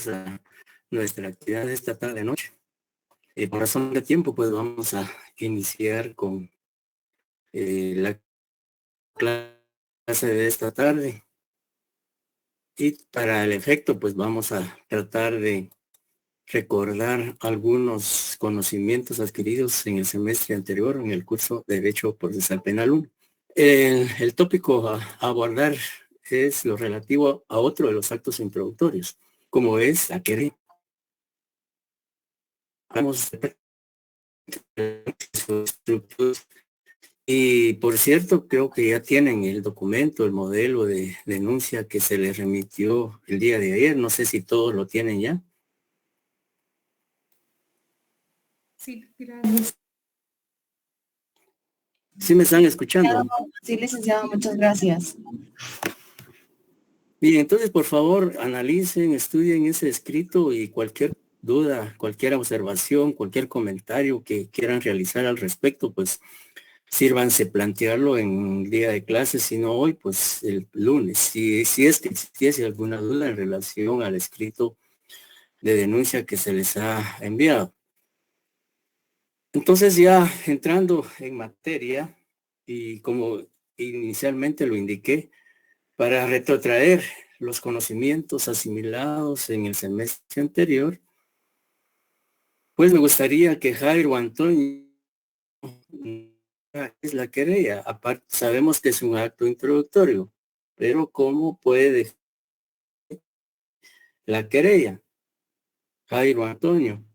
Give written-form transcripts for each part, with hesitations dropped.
bienvenidos a nuestra actividad de esta tarde noche. Por razón de tiempo, pues vamos a iniciar con la clase de esta tarde. Y para el efecto, pues vamos a tratar de recordar algunos conocimientos adquiridos en el semestre anterior, en el curso de Derecho Procesal Penal 1. El tópico a abordar es lo relativo a otro de los actos introductorios, como es la querella. Vamos a y por cierto, creo que ya tienen el documento, el modelo de denuncia que se les remitió el día de ayer. No sé si todos lo tienen ya. Sí, gracias. ¿Sí me están escuchando? Sí, licenciado, muchas gracias. Bien, entonces por favor analicen, estudien ese escrito y cualquier duda, cualquier observación, cualquier comentario que quieran realizar al respecto, pues sírvanse plantearlo en el día de clase, si no hoy, pues el lunes. Si es que existiese alguna duda en relación al escrito de denuncia que se les ha enviado. Entonces ya entrando en materia, y como inicialmente lo indiqué, para retrotraer los conocimientos asimilados en el semestre anterior, pues me gustaría que Jairo Antonio es la querella. Aparte, sabemos que es un acto introductorio, pero ¿cómo puede la querella? Jairo Antonio.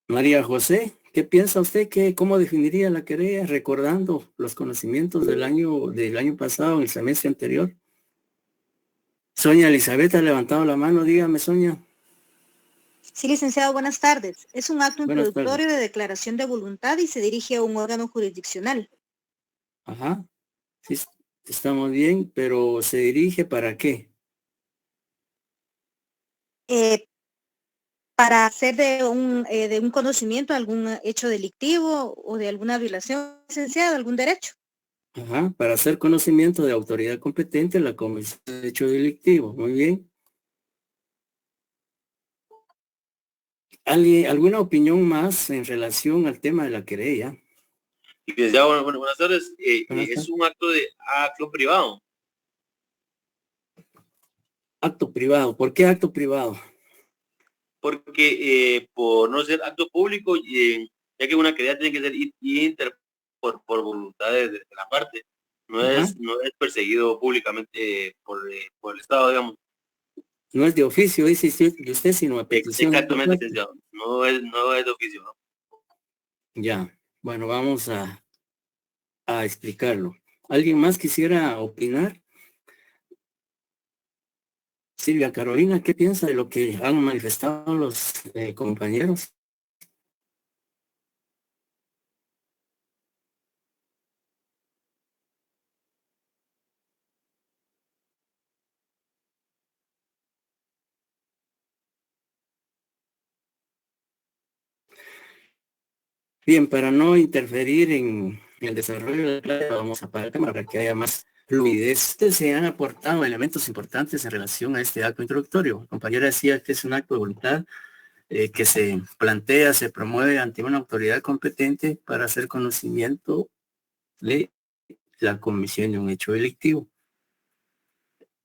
María José, ¿qué piensa usted? ¿Cómo definiría la querella recordando los conocimientos del año pasado, el semestre anterior? Sonia Elizabeth ha levantado la mano, dígame, Sonia. Sí, licenciado, buenas tardes. Es un acto Buenas introductorio tardes. de declaración de voluntad y se dirige a un órgano jurisdiccional. Ajá, sí, estamos bien, pero ¿se dirige para qué? Para hacer de un conocimiento algún hecho delictivo o de alguna violación, licenciado, de algún derecho. Ajá, para hacer conocimiento de autoridad competente en la comisión de hecho delictivo. Muy bien. ¿Alguna opinión más en relación al tema de la querella? Licenciado, buenas tardes. Buenas Es tardes. un acto privado. Acto privado. ¿Por qué acto privado? Porque por no ser acto público, ya que una querella tiene que ser por voluntad de la parte, no es perseguido públicamente por el Estado, digamos. No es de oficio, dice usted, sino a petición. Exactamente, licenciado. No es de oficio, ¿no? Ya, bueno, vamos a explicarlo. ¿Alguien más quisiera opinar? Silvia Carolina, ¿qué piensa de lo que han manifestado los compañeros? Bien, para no interferir en el desarrollo de la clase, vamos a apagar la cámara para que haya más fluidez. Se han aportado elementos importantes en relación a este acto introductorio. La compañera decía que es un acto de voluntad que se plantea, se promueve ante una autoridad competente para hacer conocimiento de la comisión de un hecho delictivo.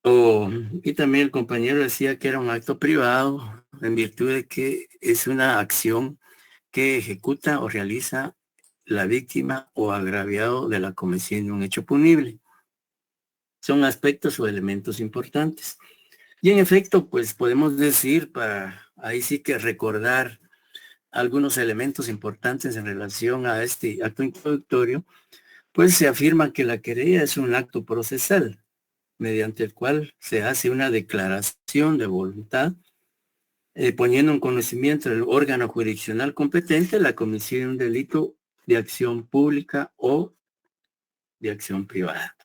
Y también el compañero decía que era un acto privado en virtud de que es una acción que ejecuta o realiza la víctima o agraviado de la comisión de un hecho punible. Son aspectos o elementos importantes. Y en efecto, pues podemos decir, para ahí sí que recordar algunos elementos importantes en relación a este acto introductorio, pues se afirma que la querella es un acto procesal, mediante el cual se hace una declaración de voluntad, poniendo en conocimiento del órgano jurisdiccional competente la comisión de un delito de acción pública o de acción privada,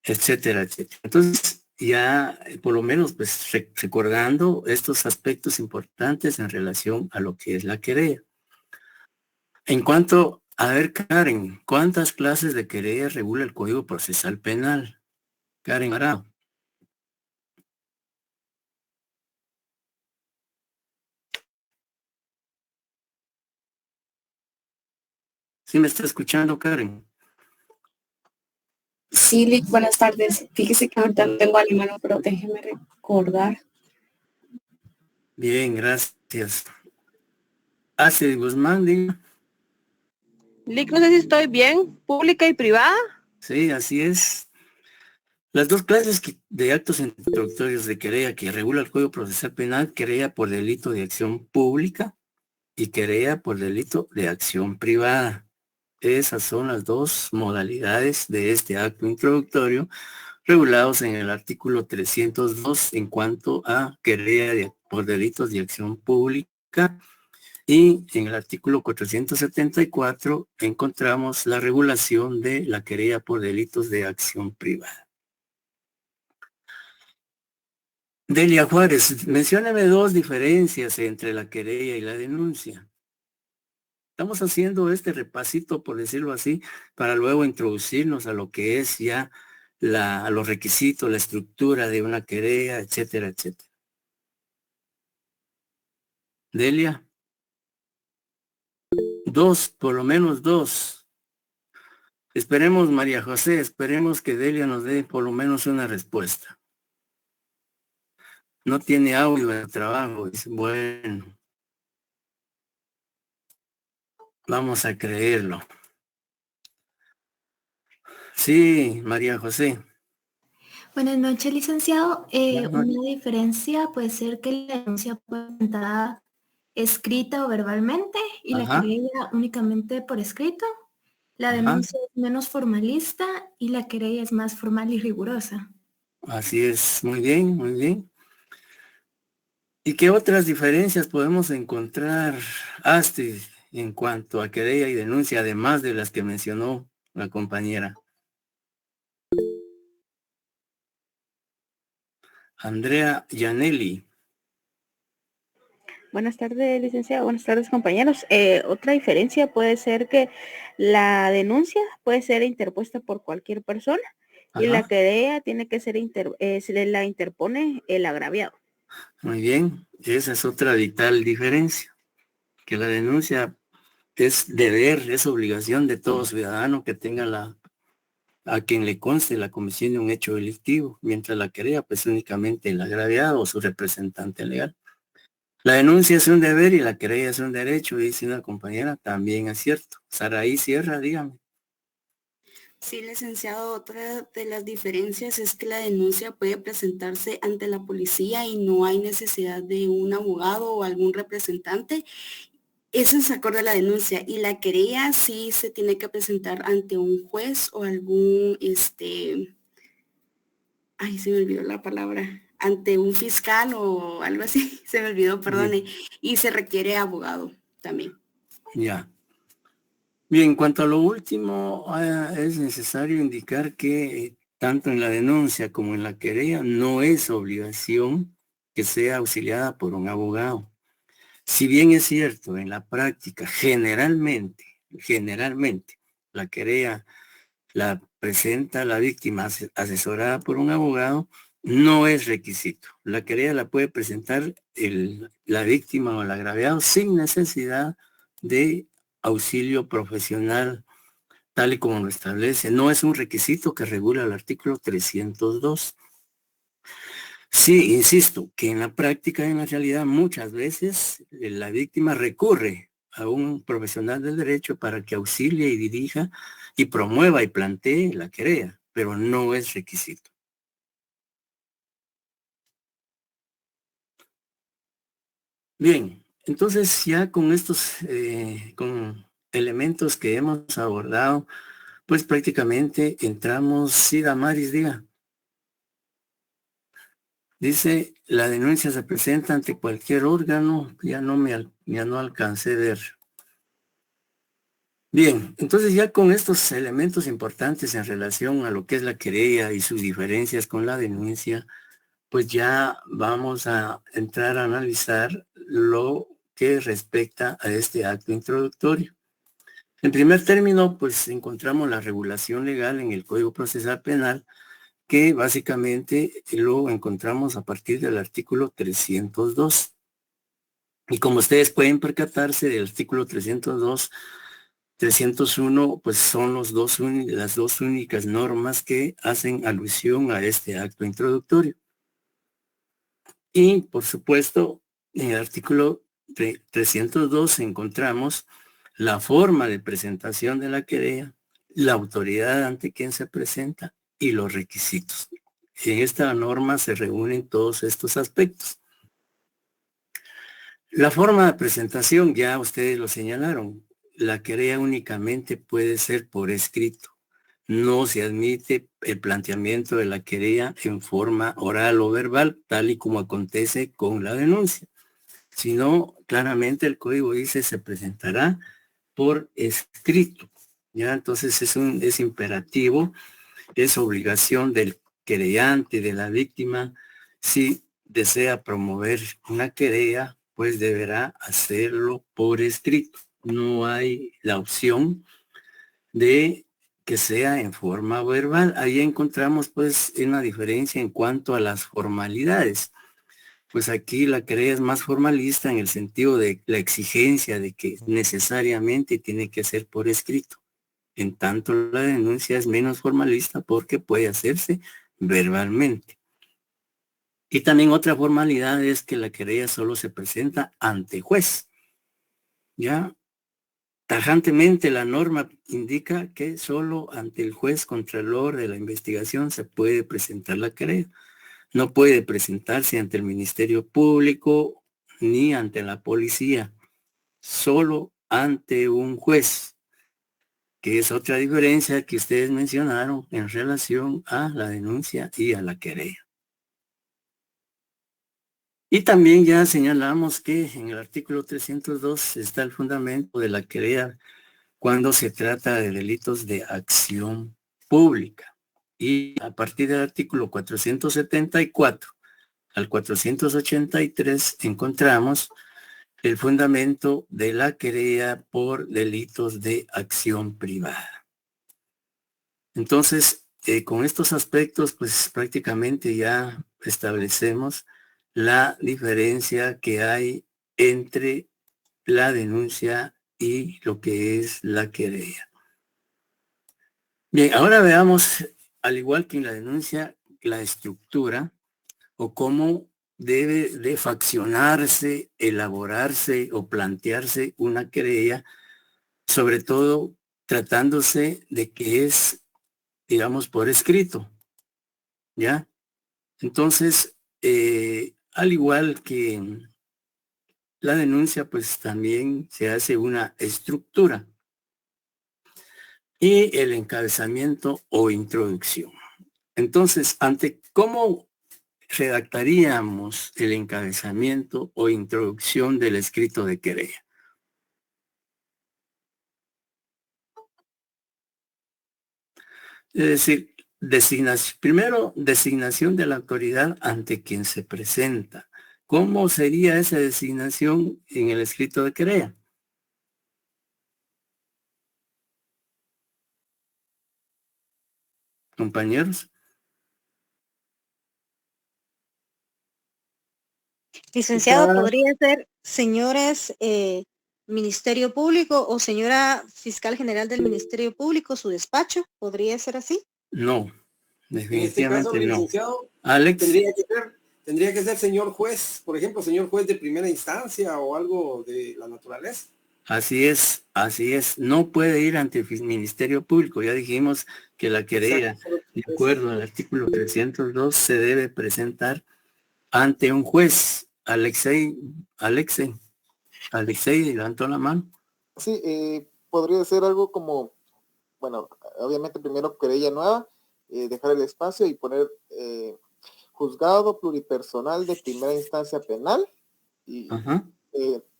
etcétera, etcétera. Entonces, ya por lo menos pues recordando estos aspectos importantes en relación a lo que es la querella. En cuanto, a ver, Karen, ¿cuántas clases de querella regula el Código Procesal Penal? Karen Arao. ¿Sí me está escuchando, Karen? Sí, Lick, buenas tardes. Fíjese que ahorita no tengo a la mano, pero déjeme recordar. Bien, gracias. Astrid Guzmán, diga. Lick, no sé si estoy bien, pública y privada. Sí, así es. Las dos clases de actos introductorios de querella que regula el Código Procesal Penal, querella por delito de acción pública y querella por delito de acción privada. Esas son las dos modalidades de este acto introductorio regulados en el artículo 302 en cuanto a querella por delitos de acción pública, y en el artículo 474 encontramos la regulación de la querella por delitos de acción privada. Delia Juárez, mencióname dos diferencias entre la querella y la denuncia. Estamos haciendo este repasito, por decirlo así, para luego introducirnos a lo que es ya los requisitos, la estructura de una querella, etcétera, etcétera. Delia. Dos, por lo menos dos. Esperemos, María José, esperemos que Delia nos dé por lo menos una respuesta. No tiene audio en el trabajo. Dice, bueno, vamos a creerlo. Sí, María José. Buenas noches, licenciado. Buenas noches. Una diferencia puede ser que la denuncia puede ser presentada escrita o verbalmente y la Ajá. querella únicamente por escrito. La Ajá. denuncia es menos formalista y la querella es más formal y rigurosa. Así es, muy bien, muy bien. ¿Y qué otras diferencias podemos encontrar, Astrid, en cuanto a querella y denuncia, además de las que mencionó la compañera? Andrea Yanelli. Buenas tardes, licenciado. Buenas tardes, compañeros. Otra diferencia puede ser que la denuncia puede ser interpuesta por cualquier persona. Ajá. Y la querella tiene que ser, se la interpone el agraviado. Muy bien, esa es otra vital diferencia, que la denuncia es deber, es obligación de todo ciudadano que tenga a quien le conste la comisión de un hecho delictivo, mientras la querella pues únicamente el agraviado o su representante legal. La denuncia es un deber y la querella es un derecho, dice una compañera, también es cierto. Saraí Sierra, dígame. Sí, licenciado, otra de las diferencias es que la denuncia puede presentarse ante la policía y no hay necesidad de un abogado o algún representante. Eso es acorde a la denuncia, y la querella sí se tiene que presentar ante un juez o algún, ay, se me olvidó la palabra, ante un fiscal o algo así, se me olvidó, perdone, y se requiere abogado también. Ya. Bien, en cuanto a lo último, es necesario indicar que tanto en la denuncia como en la querella no es obligación que sea auxiliada por un abogado. Si bien es cierto, en la práctica, generalmente, la querella la presenta la víctima asesorada por un abogado, no es requisito. La querella la puede presentar la víctima o el agraviado sin necesidad de auxilio profesional, tal y como lo establece. No es un requisito que regula el artículo 302. Sí, insisto, que en la práctica, en la realidad, muchas veces la víctima recurre a un profesional del derecho para que auxilie y dirija y promueva y plantee la querella, pero no es requisito. Bien, entonces ya con estos con elementos que hemos abordado, pues prácticamente entramos. Sí, Damaris, diga. Dice, la denuncia se presenta ante cualquier órgano, ya no alcancé a ver. Bien, entonces ya con estos elementos importantes en relación a lo que es la querella y sus diferencias con la denuncia, pues ya vamos a entrar a analizar lo que respecta a este acto introductorio. En primer término, pues encontramos la regulación legal en el Código Procesal Penal, que básicamente lo encontramos a partir del artículo 302. Y como ustedes pueden percatarse, del artículo 302, 301, pues son las dos únicas normas que hacen alusión a este acto introductorio. Y, por supuesto, en el artículo 302 encontramos la forma de presentación de la querella, la autoridad ante quien se presenta y los requisitos. En esta norma se reúnen todos estos aspectos. La forma de presentación, ya ustedes lo señalaron, la querella únicamente puede ser por escrito. No se admite el planteamiento de la querella en forma oral o verbal, tal y como acontece con la denuncia, sino claramente el código dice se presentará por escrito. Ya, entonces es imperativo, es obligación del querellante, de la víctima, si desea promover una querella, pues deberá hacerlo por escrito. No hay la opción de que sea en forma verbal. Ahí encontramos pues una diferencia en cuanto a las formalidades. Pues aquí la querella es más formalista en el sentido de la exigencia de que necesariamente tiene que ser por escrito. En tanto la denuncia es menos formalista porque puede hacerse verbalmente. Y también otra formalidad es que la querella solo se presenta ante juez. Ya tajantemente la norma indica que solo ante el juez contralor de la investigación se puede presentar la querella. No puede presentarse ante el Ministerio Público ni ante la policía, solo ante un juez, que es otra diferencia que ustedes mencionaron en relación a la denuncia y a la querella. Y también ya señalamos que en el artículo 302 está el fundamento de la querella cuando se trata de delitos de acción pública. Y a partir del artículo 474 al 483 encontramos el fundamento de la querella por delitos de acción privada. Entonces, con estos aspectos, pues prácticamente ya establecemos la diferencia que hay entre la denuncia y lo que es la querella. Bien, ahora veamos, al igual que en la denuncia, la estructura o cómo debe de faccionarse, elaborarse o plantearse una querella, sobre todo tratándose de que es, digamos, por escrito, ¿ya? Entonces, al igual que en la denuncia, pues también se hace una estructura y el encabezamiento o introducción. Entonces, ante cómo redactaríamos el encabezamiento o introducción del escrito de querella. Es decir, primero, designación de la autoridad ante quien se presenta. ¿Cómo sería esa designación en el escrito de querella? Compañeros. Licenciado, ¿podría ser señores Ministerio Público o señora Fiscal General del Ministerio Público, su despacho? ¿Podría ser así? No, definitivamente en este caso, no. licenciado, Alex. Tendría que ser señor juez, por ejemplo, señor juez de primera instancia o algo de la naturaleza. Así es, así es. No puede ir ante el Ministerio Público. Ya dijimos que la querella, de acuerdo al artículo 302, se debe presentar ante un juez. Alexei levantó la mano. Sí, podría ser algo como, bueno, obviamente primero querella nueva, dejar el espacio y poner juzgado pluripersonal de primera instancia penal y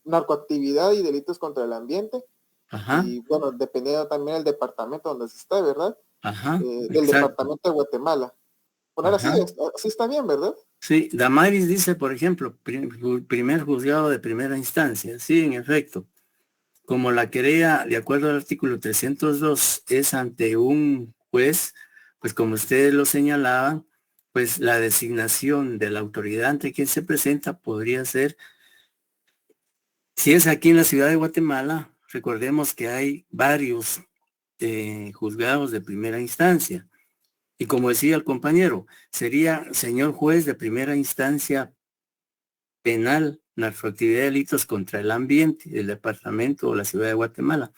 narcoactividad y delitos contra el ambiente, Ajá. Y bueno, dependiendo también del departamento donde se esté, ¿verdad? Ajá. Del Exacto. departamento de Guatemala. Poner así, Ajá. así está bien, ¿verdad? Sí, Damaris dice, por ejemplo, primer juzgado de primera instancia. Sí, en efecto. Como la querella, de acuerdo al artículo 302, es ante un juez, pues como ustedes lo señalaban, pues la designación de la autoridad ante quien se presenta podría ser, si es aquí en la ciudad de Guatemala, recordemos que hay varios juzgados de primera instancia. Y como decía el compañero, sería señor juez de primera instancia penal, narcoactividad, delitos contra el ambiente del departamento o la ciudad de Guatemala.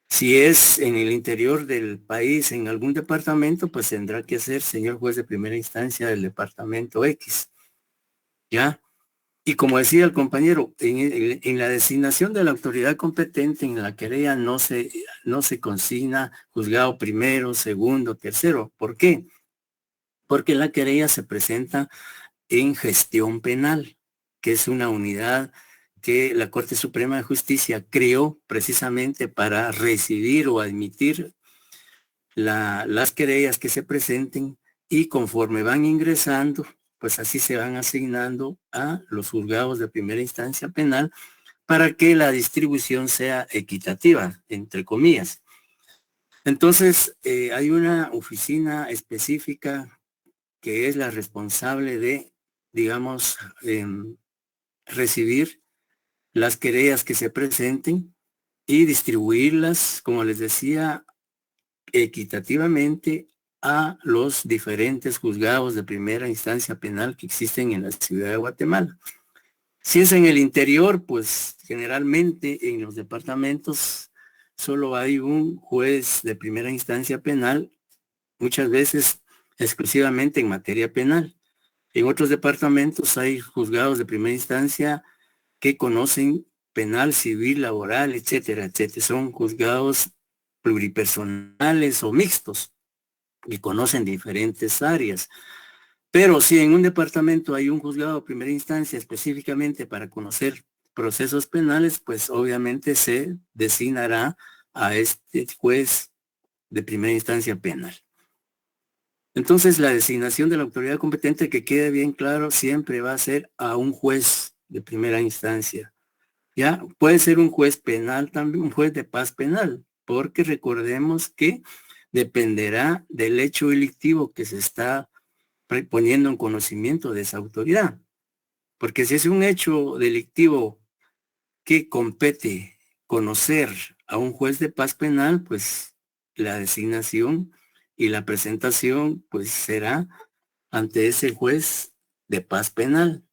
Si es en el interior del país, en algún departamento, pues tendrá que ser señor juez de primera instancia del departamento X. ¿Ya? Y como decía el compañero, en la designación de la autoridad competente en la querella no se consigna juzgado primero, segundo, tercero. ¿Por qué? Porque la querella se presenta en gestión penal, que es una unidad que la Corte Suprema de Justicia creó precisamente para recibir o admitir las querellas que se presenten, y conforme van ingresando, pues así se van asignando a los juzgados de primera instancia penal para que la distribución sea equitativa, entre comillas. Entonces, hay una oficina específica que es la responsable de, digamos, recibir las querellas que se presenten y distribuirlas, como les decía, equitativamente a los diferentes juzgados de primera instancia penal que existen en la ciudad de Guatemala. Si es en el interior, pues generalmente en los departamentos solo hay un juez de primera instancia penal, muchas veces exclusivamente en materia penal. En otros departamentos hay juzgados de primera instancia que conocen penal, civil, laboral, etcétera, etcétera. Son juzgados pluripersonales o mixtos y conocen diferentes áreas. Pero si en un departamento hay un juzgado de primera instancia específicamente para conocer procesos penales, pues obviamente se designará a este juez de primera instancia penal. Entonces, la designación de la autoridad competente, que quede bien claro, siempre va a ser a un juez de primera instancia. Ya puede ser un juez penal también, un juez de paz penal, porque recordemos que dependerá del hecho delictivo que se está poniendo en conocimiento de esa autoridad. Porque si es un hecho delictivo que compete conocer a un juez de paz penal, pues la designación y la presentación pues será ante ese juez de paz penal.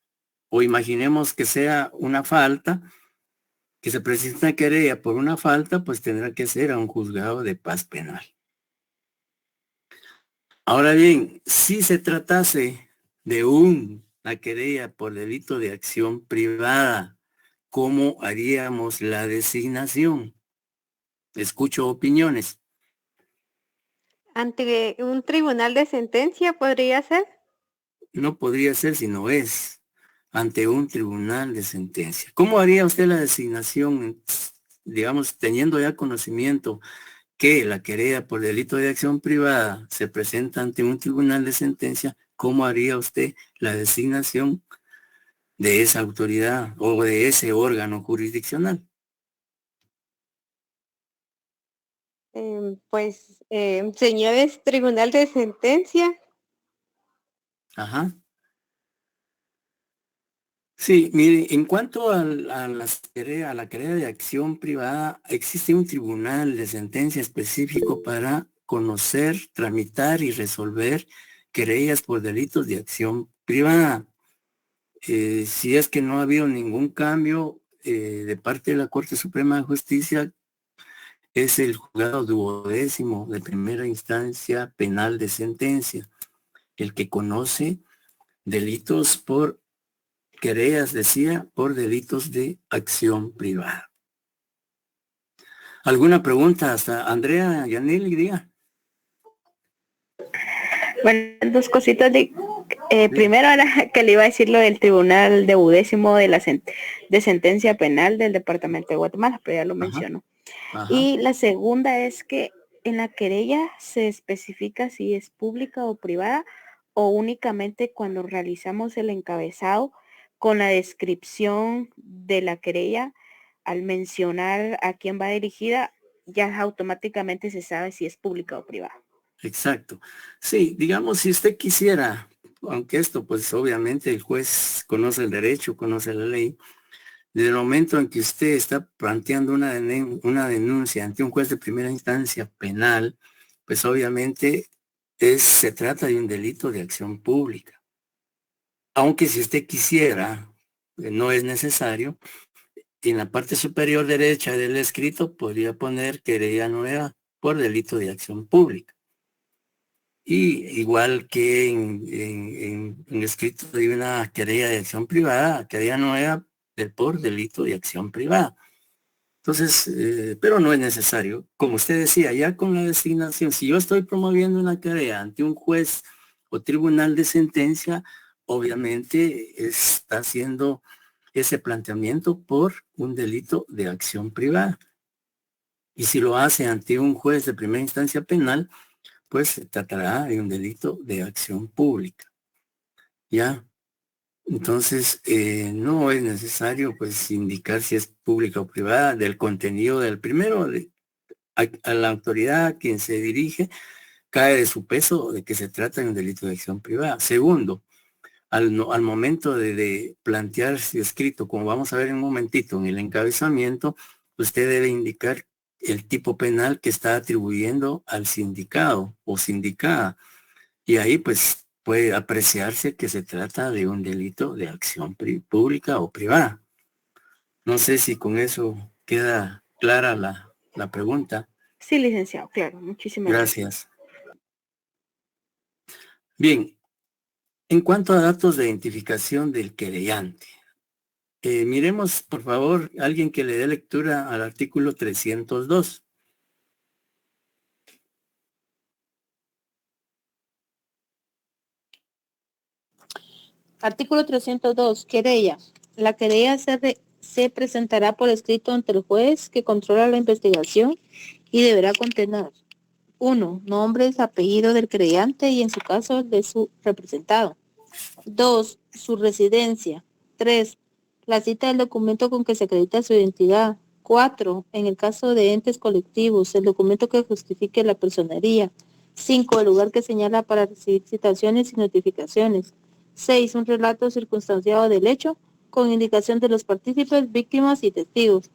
O imaginemos que sea una falta, que se presenta querella por una falta, pues tendrá que ser a un juzgado de paz penal. Ahora bien, si se tratase de una querella por delito de acción privada, ¿cómo haríamos la designación? Escucho opiniones. Ante un tribunal de sentencia podría ser. No podría ser, sino es ante un tribunal de sentencia. ¿Cómo haría usted la designación, digamos, teniendo ya conocimiento que la querella por delito de acción privada se presenta ante un tribunal de sentencia? ¿Cómo haría usted la designación de esa autoridad o de ese órgano jurisdiccional? Señores, tribunal de sentencia. Ajá. Sí, mire, en cuanto a la querella de acción privada, existe un tribunal de sentencia específico para conocer, tramitar y resolver querellas por delitos de acción privada. Si es que no ha habido ningún cambio de parte de la Corte Suprema de Justicia, es el juzgado 12º de primera instancia penal de sentencia, el que conoce delitos por querellas, decía, por delitos de acción privada. ¿Alguna pregunta hasta Andrea, Yaneli, diga? Bueno, dos cositas primero era que le iba a decir lo del tribunal de 12º de sentencia penal del departamento de Guatemala, pero ya lo mencionó. Ajá. Y la segunda es que en la querella se especifica si es pública o privada o únicamente cuando realizamos el encabezado con la descripción de la querella, al mencionar a quién va dirigida, ya automáticamente se sabe si es pública o privada. Exacto. Sí, digamos, si usted quisiera, aunque esto pues obviamente el juez conoce el derecho, conoce la ley, desde el momento en que usted está planteando una denuncia ante un juez de primera instancia penal, pues obviamente se trata de un delito de acción pública. Aunque si usted quisiera, no es necesario, en la parte superior derecha del escrito podría poner querella nueva por delito de acción pública. Y igual que en escrito de una querella de acción privada, querella nueva por delito de acción privada. Entonces, pero no es necesario. Como usted decía, ya con la designación, si yo estoy promoviendo una querella ante un juez o tribunal de sentencia, obviamente está haciendo ese planteamiento por un delito de acción privada. Y si lo hace ante un juez de primera instancia penal, pues se tratará de un delito de acción pública. ¿Ya? Entonces, no es necesario pues indicar si es pública o privada del contenido del primero. A la autoridad a quien se dirige cae de su peso de que se trata de un delito de acción privada. Segundo, al momento de plantear su escrito, como vamos a ver en un momentito en el encabezamiento, usted debe indicar el tipo penal que está atribuyendo al sindicado o sindicada. Y ahí pues puede apreciarse que se trata de un delito de acción pública o privada. No sé si con eso queda clara la pregunta. Sí, licenciado, claro. Muchísimas gracias. Gracias. Bien, en cuanto a datos de identificación del querellante, miremos, por favor, alguien que le dé lectura al artículo 302. Artículo 302. Querella. La querella se presentará por escrito ante el juez que controla la investigación y deberá contener 1. Nombres, apellido del querellante y en su caso de su representado. 2. Su residencia. 3. La cita del documento con que se acredita su identidad. 4. En el caso de entes colectivos, el documento que justifique la personería. 5. El lugar que señala para recibir citaciones y notificaciones. 6. Un relato circunstanciado del hecho con indicación de los partícipes, víctimas y testigos.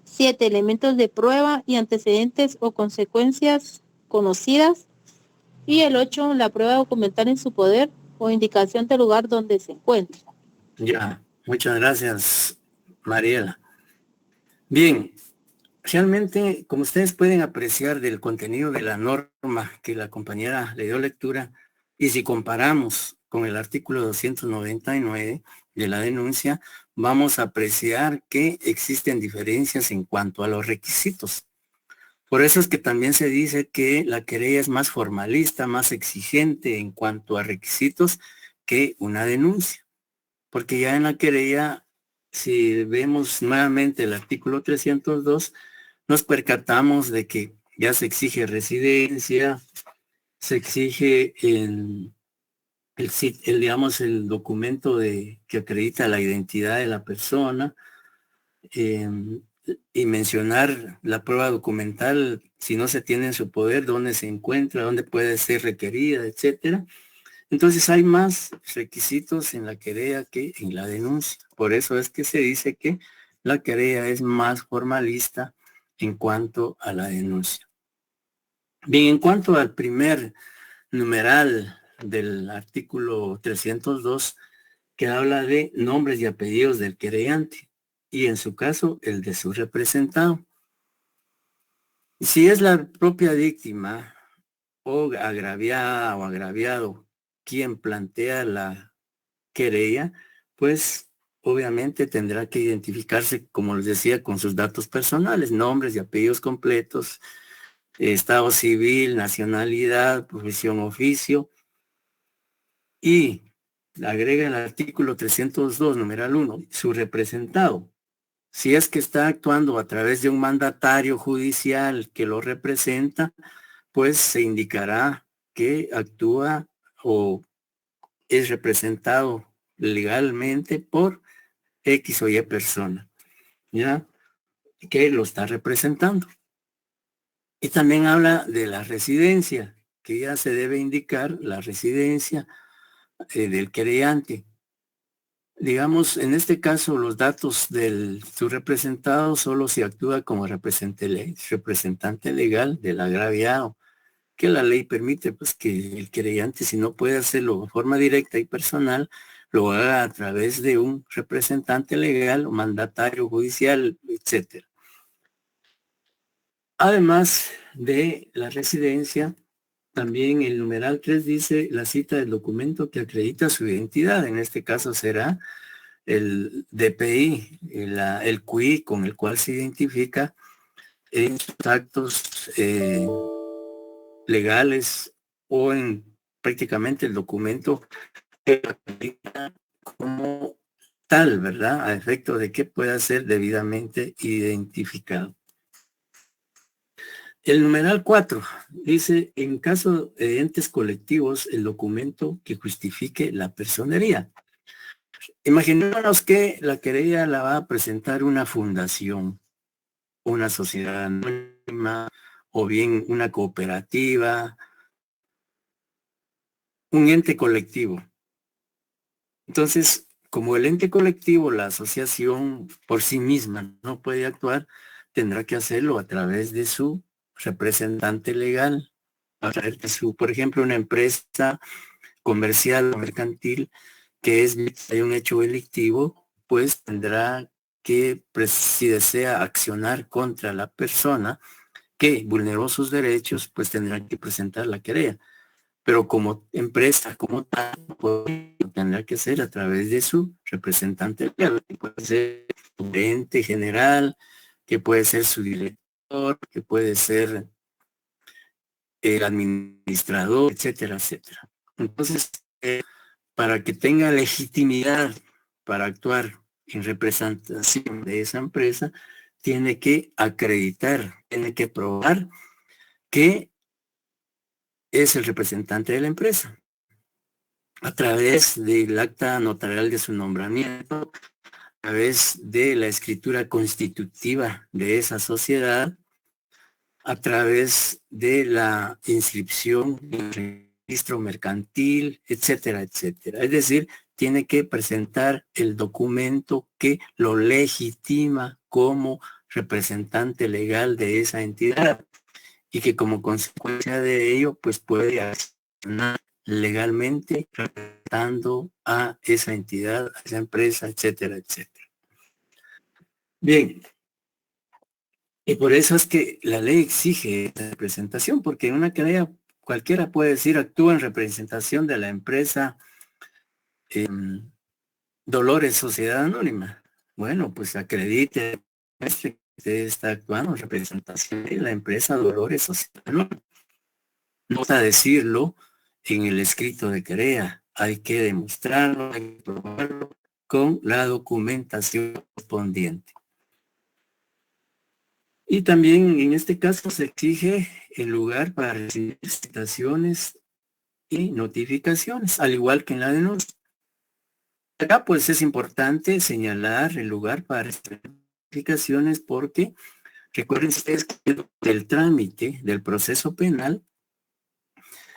7. Elementos de prueba y antecedentes o consecuencias conocidas. Y el 8. La prueba documental en su poder o indicación del lugar donde se encuentra. Ya, muchas gracias, Mariela. Bien, realmente, como ustedes pueden apreciar del contenido de la norma que la compañera le dio lectura, y si comparamos con el artículo 299 de la denuncia, vamos a apreciar que existen diferencias en cuanto a los requisitos. Por eso es que también se dice que la querella es más formalista, más exigente en cuanto a requisitos que una denuncia. Porque ya en la querella, si vemos nuevamente el artículo 302, nos percatamos de que ya se exige residencia, se exige digamos, el documento que acredita la identidad de la persona, y mencionar la prueba documental, si no se tiene en su poder, dónde se encuentra, dónde puede ser requerida, etcétera. Entonces hay más requisitos en la querella que en la denuncia. Por eso es que se dice que la querella es más formalista en cuanto a la denuncia. Bien, en cuanto al primer numeral del artículo 302, que habla de nombres y apellidos del querellante, y en su caso, el de su representado. Si es la propia víctima o agraviada o agraviado quien plantea la querella, pues obviamente tendrá que identificarse, como les decía, con sus datos personales, nombres y apellidos completos, estado civil, nacionalidad, profesión, oficio, y agrega el artículo 302, numeral 1, su representado. Si es que está actuando a través de un mandatario judicial que lo representa, pues se indicará que actúa o es representado legalmente por X o Y persona, ¿ya? Que lo está representando. Y también habla de la residencia, que ya se debe indicar la residencia del querellante. Digamos, en este caso, los datos de su representado solo se actúa como representante legal del agraviado, que la ley permite pues que el querellante, si no puede hacerlo de forma directa y personal, lo haga a través de un representante legal o mandatario judicial, etcétera. Además de la residencia, también el numeral 3 dice la cita del documento que acredita su identidad. En este caso será el DPI, el QI con el cual se identifica en sus actos legales o en prácticamente el documento que acredita como tal, ¿verdad? A efecto de que pueda ser debidamente identificado. El numeral 4 dice, en caso de entes colectivos, el documento que justifique la personería. Imaginémonos que la querella la va a presentar una fundación, una sociedad anónima, o bien una cooperativa, un ente colectivo. Entonces, como el ente colectivo, la asociación por sí misma no puede actuar, tendrá que hacerlo a través de su representante legal, a través de su, por ejemplo, una empresa comercial o mercantil que hay un hecho delictivo, pues tendrá que, si desea accionar contra la persona que vulneró sus derechos, pues tendrá que presentar la querella. Pero como empresa, como tal, pues, tendrá que ser a través de su representante legal, que puede ser su ente general, que puede ser su director, que puede ser el administrador, etcétera, etcétera. Entonces, para que tenga legitimidad para actuar en representación de esa empresa, tiene que acreditar, tiene que probar que es el representante de la empresa a través del acta notarial de su nombramiento, a través de la escritura constitutiva de esa sociedad, a través de la inscripción en el registro mercantil, etcétera, etcétera. Es decir, tiene que presentar el documento que lo legitima como representante legal de esa entidad y que como consecuencia de ello, pues puede accionar legalmente representando a esa entidad, a esa empresa, etcétera, etcétera. Bien. Y por eso es que la ley exige esa representación, porque en una querella cualquiera puede decir actúa en representación de la empresa Dolores Sociedad Anónima. Bueno, pues acredite que usted está actuando en representación de la empresa Dolores Sociedad Anónima. No basta decirlo en el escrito de querella, hay que demostrarlo, hay que probarlo con la documentación correspondiente. Y también en este caso se exige el lugar para recibir citaciones y notificaciones, al igual que en la denuncia. Acá pues es importante señalar el lugar para recibir notificaciones porque recuerden ustedes que del trámite del proceso penal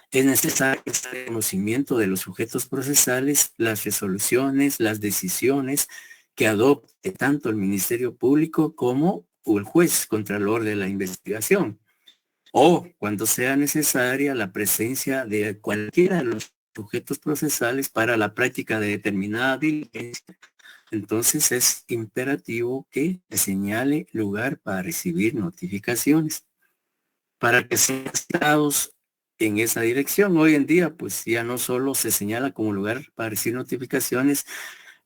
es necesario el conocimiento de los sujetos procesales, las resoluciones, las decisiones que adopte tanto el Ministerio Público como el juez contralor de la investigación, o cuando sea necesaria la presencia de cualquiera de los sujetos procesales para la práctica de determinada diligencia. Entonces es imperativo que se señale lugar para recibir notificaciones, para que sean citados en esa dirección. Hoy en día, pues ya no solo se señala como lugar para recibir notificaciones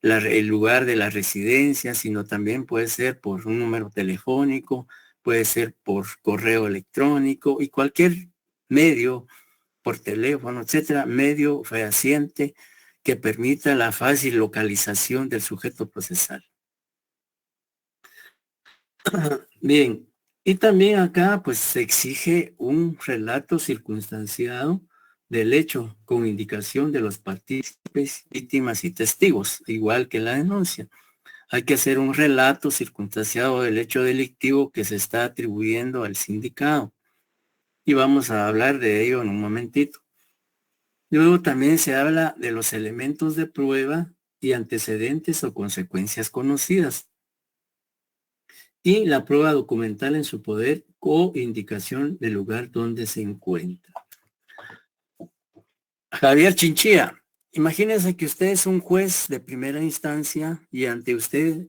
el lugar de la residencia, sino también puede ser por un número telefónico, puede ser por correo electrónico y cualquier medio, por teléfono, etcétera, medio fehaciente que permita la fácil localización del sujeto procesal. Bien, y también acá pues se exige un relato circunstanciado del hecho con indicación de los partícipes, víctimas y testigos, igual que la denuncia. Hay que hacer un relato circunstanciado del hecho delictivo que se está atribuyendo al sindicado. Y vamos a hablar de ello en un momentito. Luego también se habla de los elementos de prueba y antecedentes o consecuencias conocidas. Y la prueba documental en su poder o indicación del lugar donde se encuentra. Javier Chinchilla, imagínese que usted es un juez de primera instancia y ante usted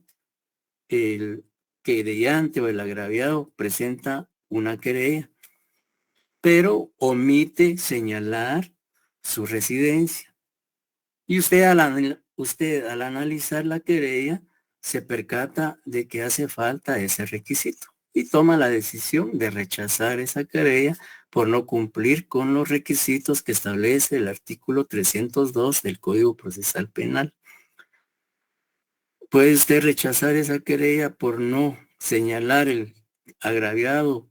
el querellante o el agraviado presenta una querella, pero omite señalar su residencia. Y usted al analizar la querella se percata de que hace falta ese requisito y toma la decisión de rechazar esa querella por no cumplir con los requisitos que establece el artículo 302 del Código Procesal Penal. ¿Puede usted rechazar esa querella por no señalar el agraviado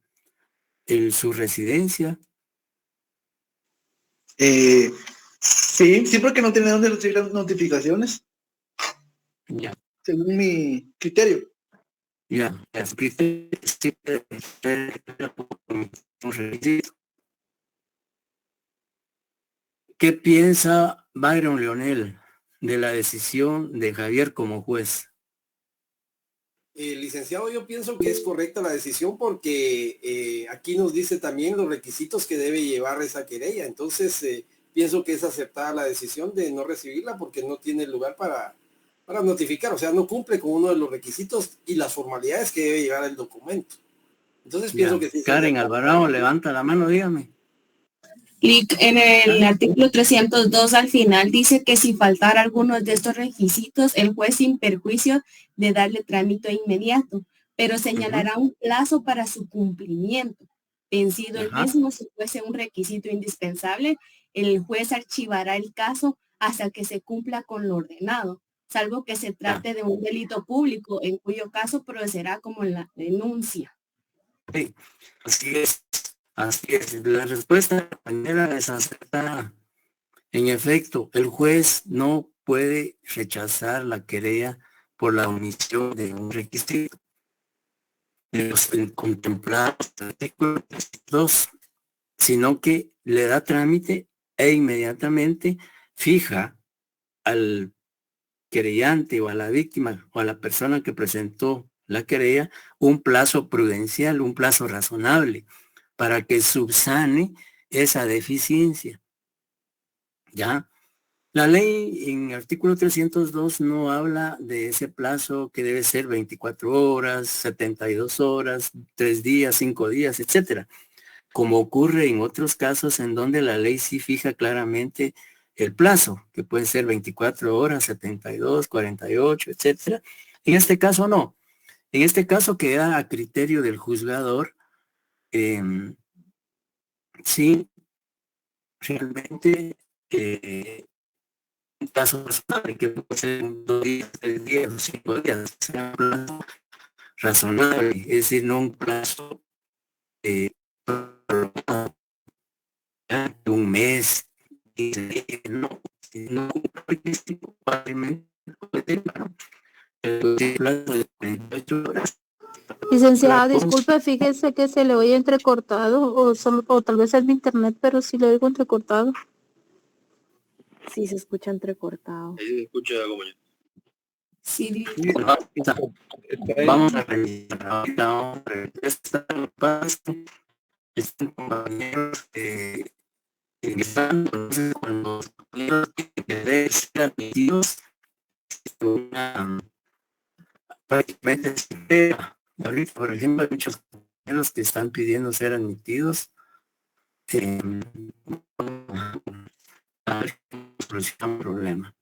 en su residencia? Sí, porque no tiene dónde recibir las notificaciones. Ya. Según mi criterio. Ya, su criterio sí, un requisito. ¿Qué piensa Byron Leonel de la decisión de Javier como juez? Licenciado, yo pienso que es correcta la decisión porque aquí nos dice también los requisitos que debe llevar esa querella. Entonces, pienso que es aceptada la decisión de no recibirla porque no tiene lugar para notificar. O sea, no cumple con uno de los requisitos y las formalidades que debe llevar el documento. Entonces, pienso que sí. Karen Alvarado, levanta la mano, dígame. Y en el artículo 302 al final dice que si faltara algunos de estos requisitos, el juez sin perjuicio de darle trámite inmediato, pero señalará un plazo para su cumplimiento. Vencido el mismo, si fuese un requisito indispensable, el juez archivará el caso hasta que se cumpla con lo ordenado, salvo que se trate de un delito público, en cuyo caso procederá como en la denuncia. Sí, así es. Así es, la respuesta compañera es acertada. En efecto, el juez no puede rechazar la querella por la omisión de un requisito de los contemplados en el artículo 2, sino que le da trámite e inmediatamente fija al querellante o a la víctima o a la persona que presentó la querella un plazo prudencial, un plazo razonable, para que subsane esa deficiencia. ¿Ya? La ley en el artículo 302 no habla de ese plazo que debe ser 24 horas, 72 horas, 3 días, 5 días, etcétera, como ocurre en otros casos en donde la ley sí fija claramente el plazo, que puede ser 24 horas, 72, 48, etcétera. En este caso no. En este caso queda a criterio del juzgador sí, realmente un plazo razonable, que puede ser 2 días, 3 días, 5 días, sea un plazo razonable, es decir, no un plazo un mes, no, Licenciada, disculpe, fíjese que se le oye entrecortado o tal vez es mi internet, pero sí le oigo entrecortado. Sí, se escucha entrecortado. Ahí se escucha como yo. Sí, vamos a revisar ahorita, están compañeros entonces cuando los compañeros deben ser admitidos prácticamente se espera. Ahorita, por ejemplo, hay muchos compañeros que están pidiendo ser admitidos a ver si soluciona un problema.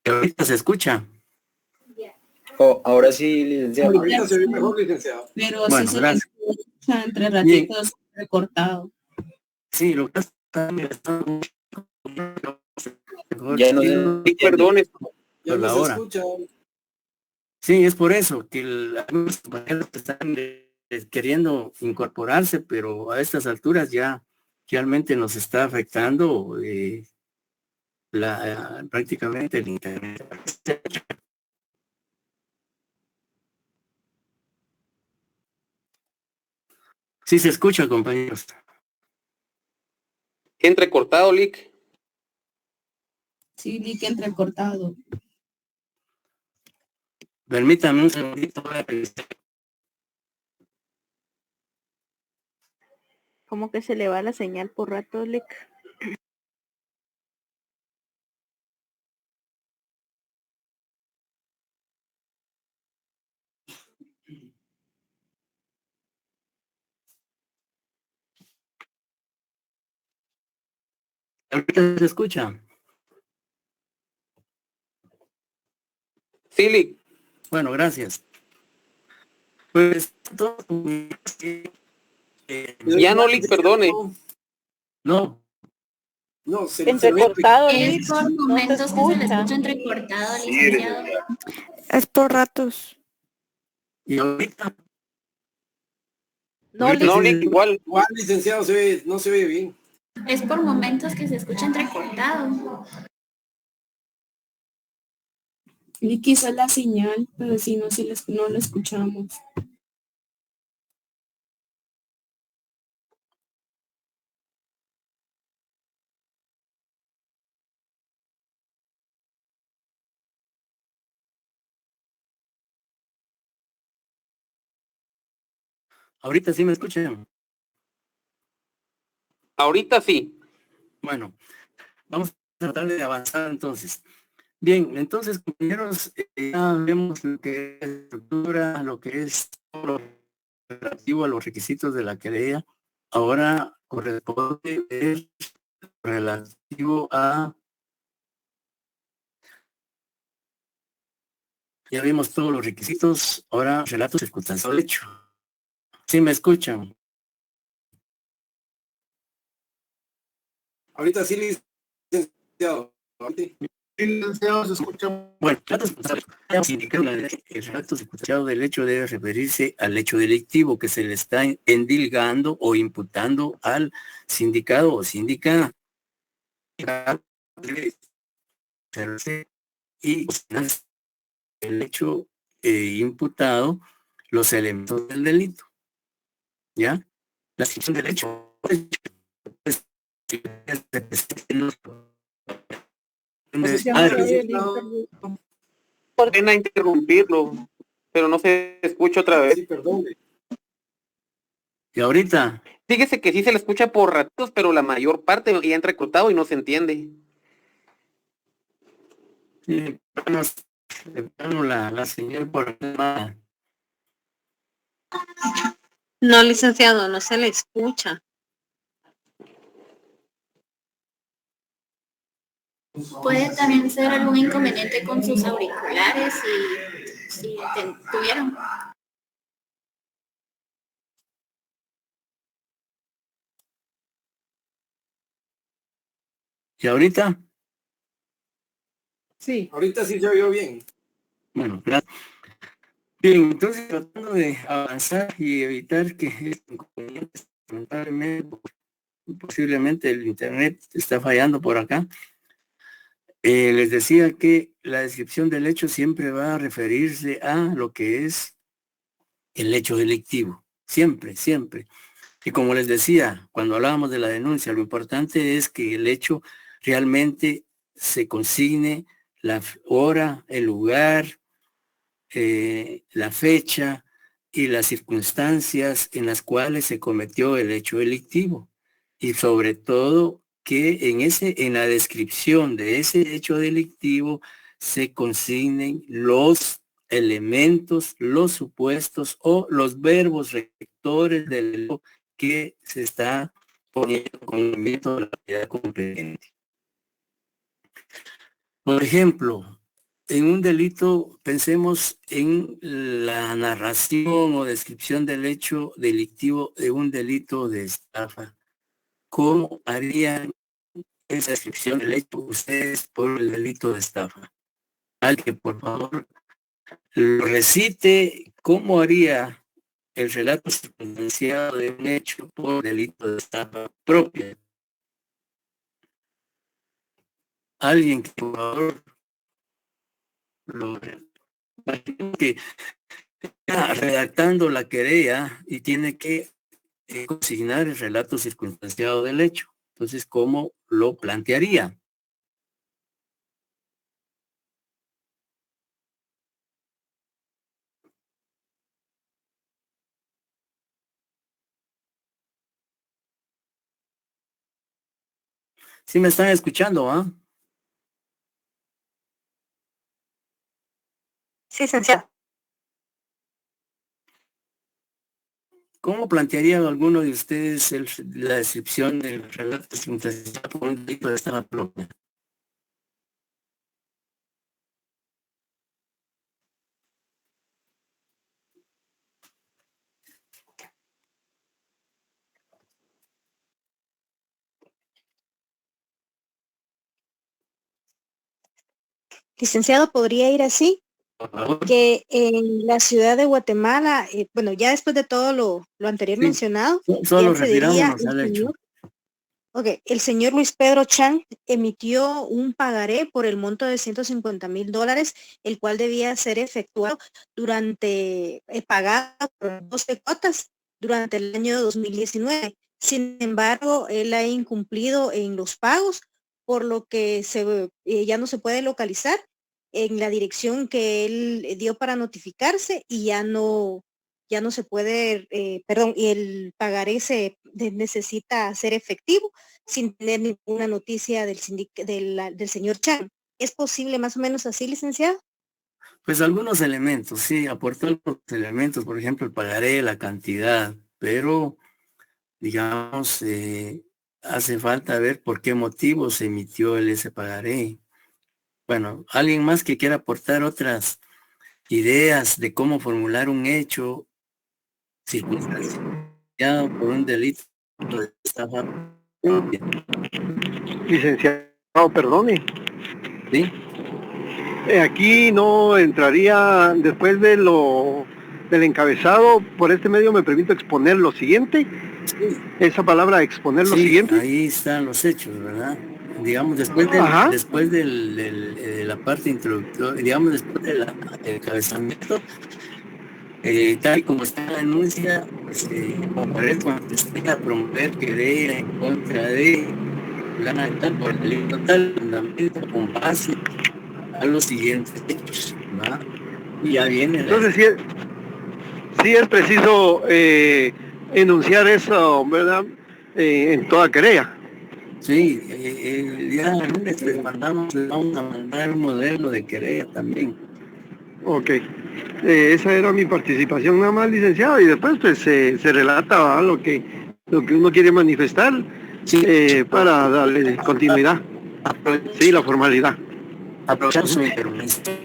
Ahorita se escucha. Oh, ahora sí, licenciado. Ahorita se ve mejor, licenciado. Pero bueno, sí se escucha entre ratitos recortado. Sí, lo que está Ya no sé, perdón. Ya no se ahora. escucha. Sí, es por eso que algunos compañeros están queriendo incorporarse, pero a estas alturas ya realmente nos está afectando prácticamente el internet. Sí se escucha, compañeros. Entrecortado, Lick. Sí, Lick entrecortado. Permítame un segundito. Como que se le va la señal por rato, Lick. ¿Ahorita se escucha? Sí, Lick. Bueno, gracias. Pues ya no, Lick, perdone. No. No, entrecortado, es por momentos que se le escucha entrecortado, licenciado. Es por ratos. Y ahorita. No, Lick, igual. Igual, licenciado, no se oye bien. Es por momentos que se escucha entrecortado. Lick hizo la señal, pero si no, no lo escuchamos. Ahorita sí me escuchan. Ahorita sí. Bueno, vamos a tratar de avanzar entonces. Bien, entonces, compañeros, ya vemos lo que es estructura, lo que es todo lo relativo a los requisitos de la querella. Ahora corresponde ver relativo a... Ya vimos todos los requisitos, ahora relatos circunstancial del hecho. ¿Sí me escuchan? Ahorita sí, licenciado. Licenciado, se escucha. Bueno, el relato circunstanciado del hecho debe referirse al hecho delictivo que se le está endilgando o imputando al sindicado o sindicada. Y el hecho imputado, los elementos del delito. ¿Ya? La descripción del hecho. Por pena interrumpirlo, pero no se escucha otra vez. Sí, perdón. ¿Y ahorita? Fíjese que sí se le escucha por ratos, pero la mayor parte ya entrecortado y no se entiende. Sí, la señal por No, licenciado, no se le escucha. Puede también ser algún inconveniente con sus auriculares si tuvieron. ¿Y ahorita? Sí. Ahorita sí se oyó bien. Bueno, gracias. Bien, entonces tratando de avanzar y evitar que lamentablemente, posiblemente el internet está fallando por acá. Les decía que la descripción del hecho siempre va a referirse a lo que es el hecho delictivo. Siempre, siempre. Y como les decía, cuando hablábamos de la denuncia, lo importante es que el hecho realmente se consigne la hora, el lugar, la fecha y las circunstancias en las cuales se cometió el hecho delictivo. Y sobre todo que en la descripción de ese hecho delictivo se consignen los elementos, los supuestos o los verbos rectores del hecho que se está poniendo con el método de la autoridad competente. Por ejemplo, en un delito, pensemos en la narración o descripción del hecho delictivo de un delito de estafa. ¿Cómo harían esa descripción del hecho ustedes por el delito de estafa. Al que por favor lo recite cómo haría el relato circunstanciado de un hecho por delito de estafa propia. Alguien que por favor lo que está redactando la querella y tiene que consignar el relato circunstanciado del hecho. Entonces, ¿cómo lo plantearía? ¿Sí me están escuchando, ah? Sí, licenciado. ¿Cómo plantearía alguno de ustedes la descripción del relato circunstanciado por un delito de estafa propia? Licenciado, podría ir así, que en la ciudad de Guatemala, bueno, ya después de todo lo anterior mencionado, Solo ya se diría refirámonos al hecho. El señor Luis Pedro Chang emitió un pagaré por el monto de $150,000, el cual debía ser efectuado pagado por 12 cuotas durante el año 2019. Sin embargo, él ha incumplido en los pagos, por lo que ya no se puede localizar en la dirección que él dio para notificarse y ya no se puede, y el pagaré necesita ser efectivo sin tener ninguna noticia del señor Chan. ¿Es posible más o menos así, licenciado? Pues algunos elementos, sí, aportó algunos elementos, por ejemplo, el pagaré, la cantidad, pero, digamos, hace falta ver por qué motivo se emitió ese pagaré. Bueno, alguien más que quiera aportar otras ideas de cómo formular un hecho circunstanciado por un delito de estafa. Licenciado, perdone. ¿Sí? Aquí no entraría después de del encabezado. Por este medio me permito exponer lo siguiente. Sí. Esa palabra exponer lo siguiente. Ahí están los hechos, ¿verdad? Digamos, después de la parte introductoria, digamos, después del encabezamiento, tal como está la denuncia, comparece cuando esté a promover querella en contra de plana de tal por el delito tal, fundamento con base a los siguientes hechos, ¿verdad? Y ya viene. Entonces sí es preciso enunciar eso, ¿verdad? En toda querella. Sí, ya el lunes les vamos a mandar un modelo de querella también. Ok, esa era mi participación nada más, licenciado, y después pues se relata, ¿verdad? lo que uno quiere manifestar, para darle continuidad. Sí, la formalidad. Aprovechando su intervención.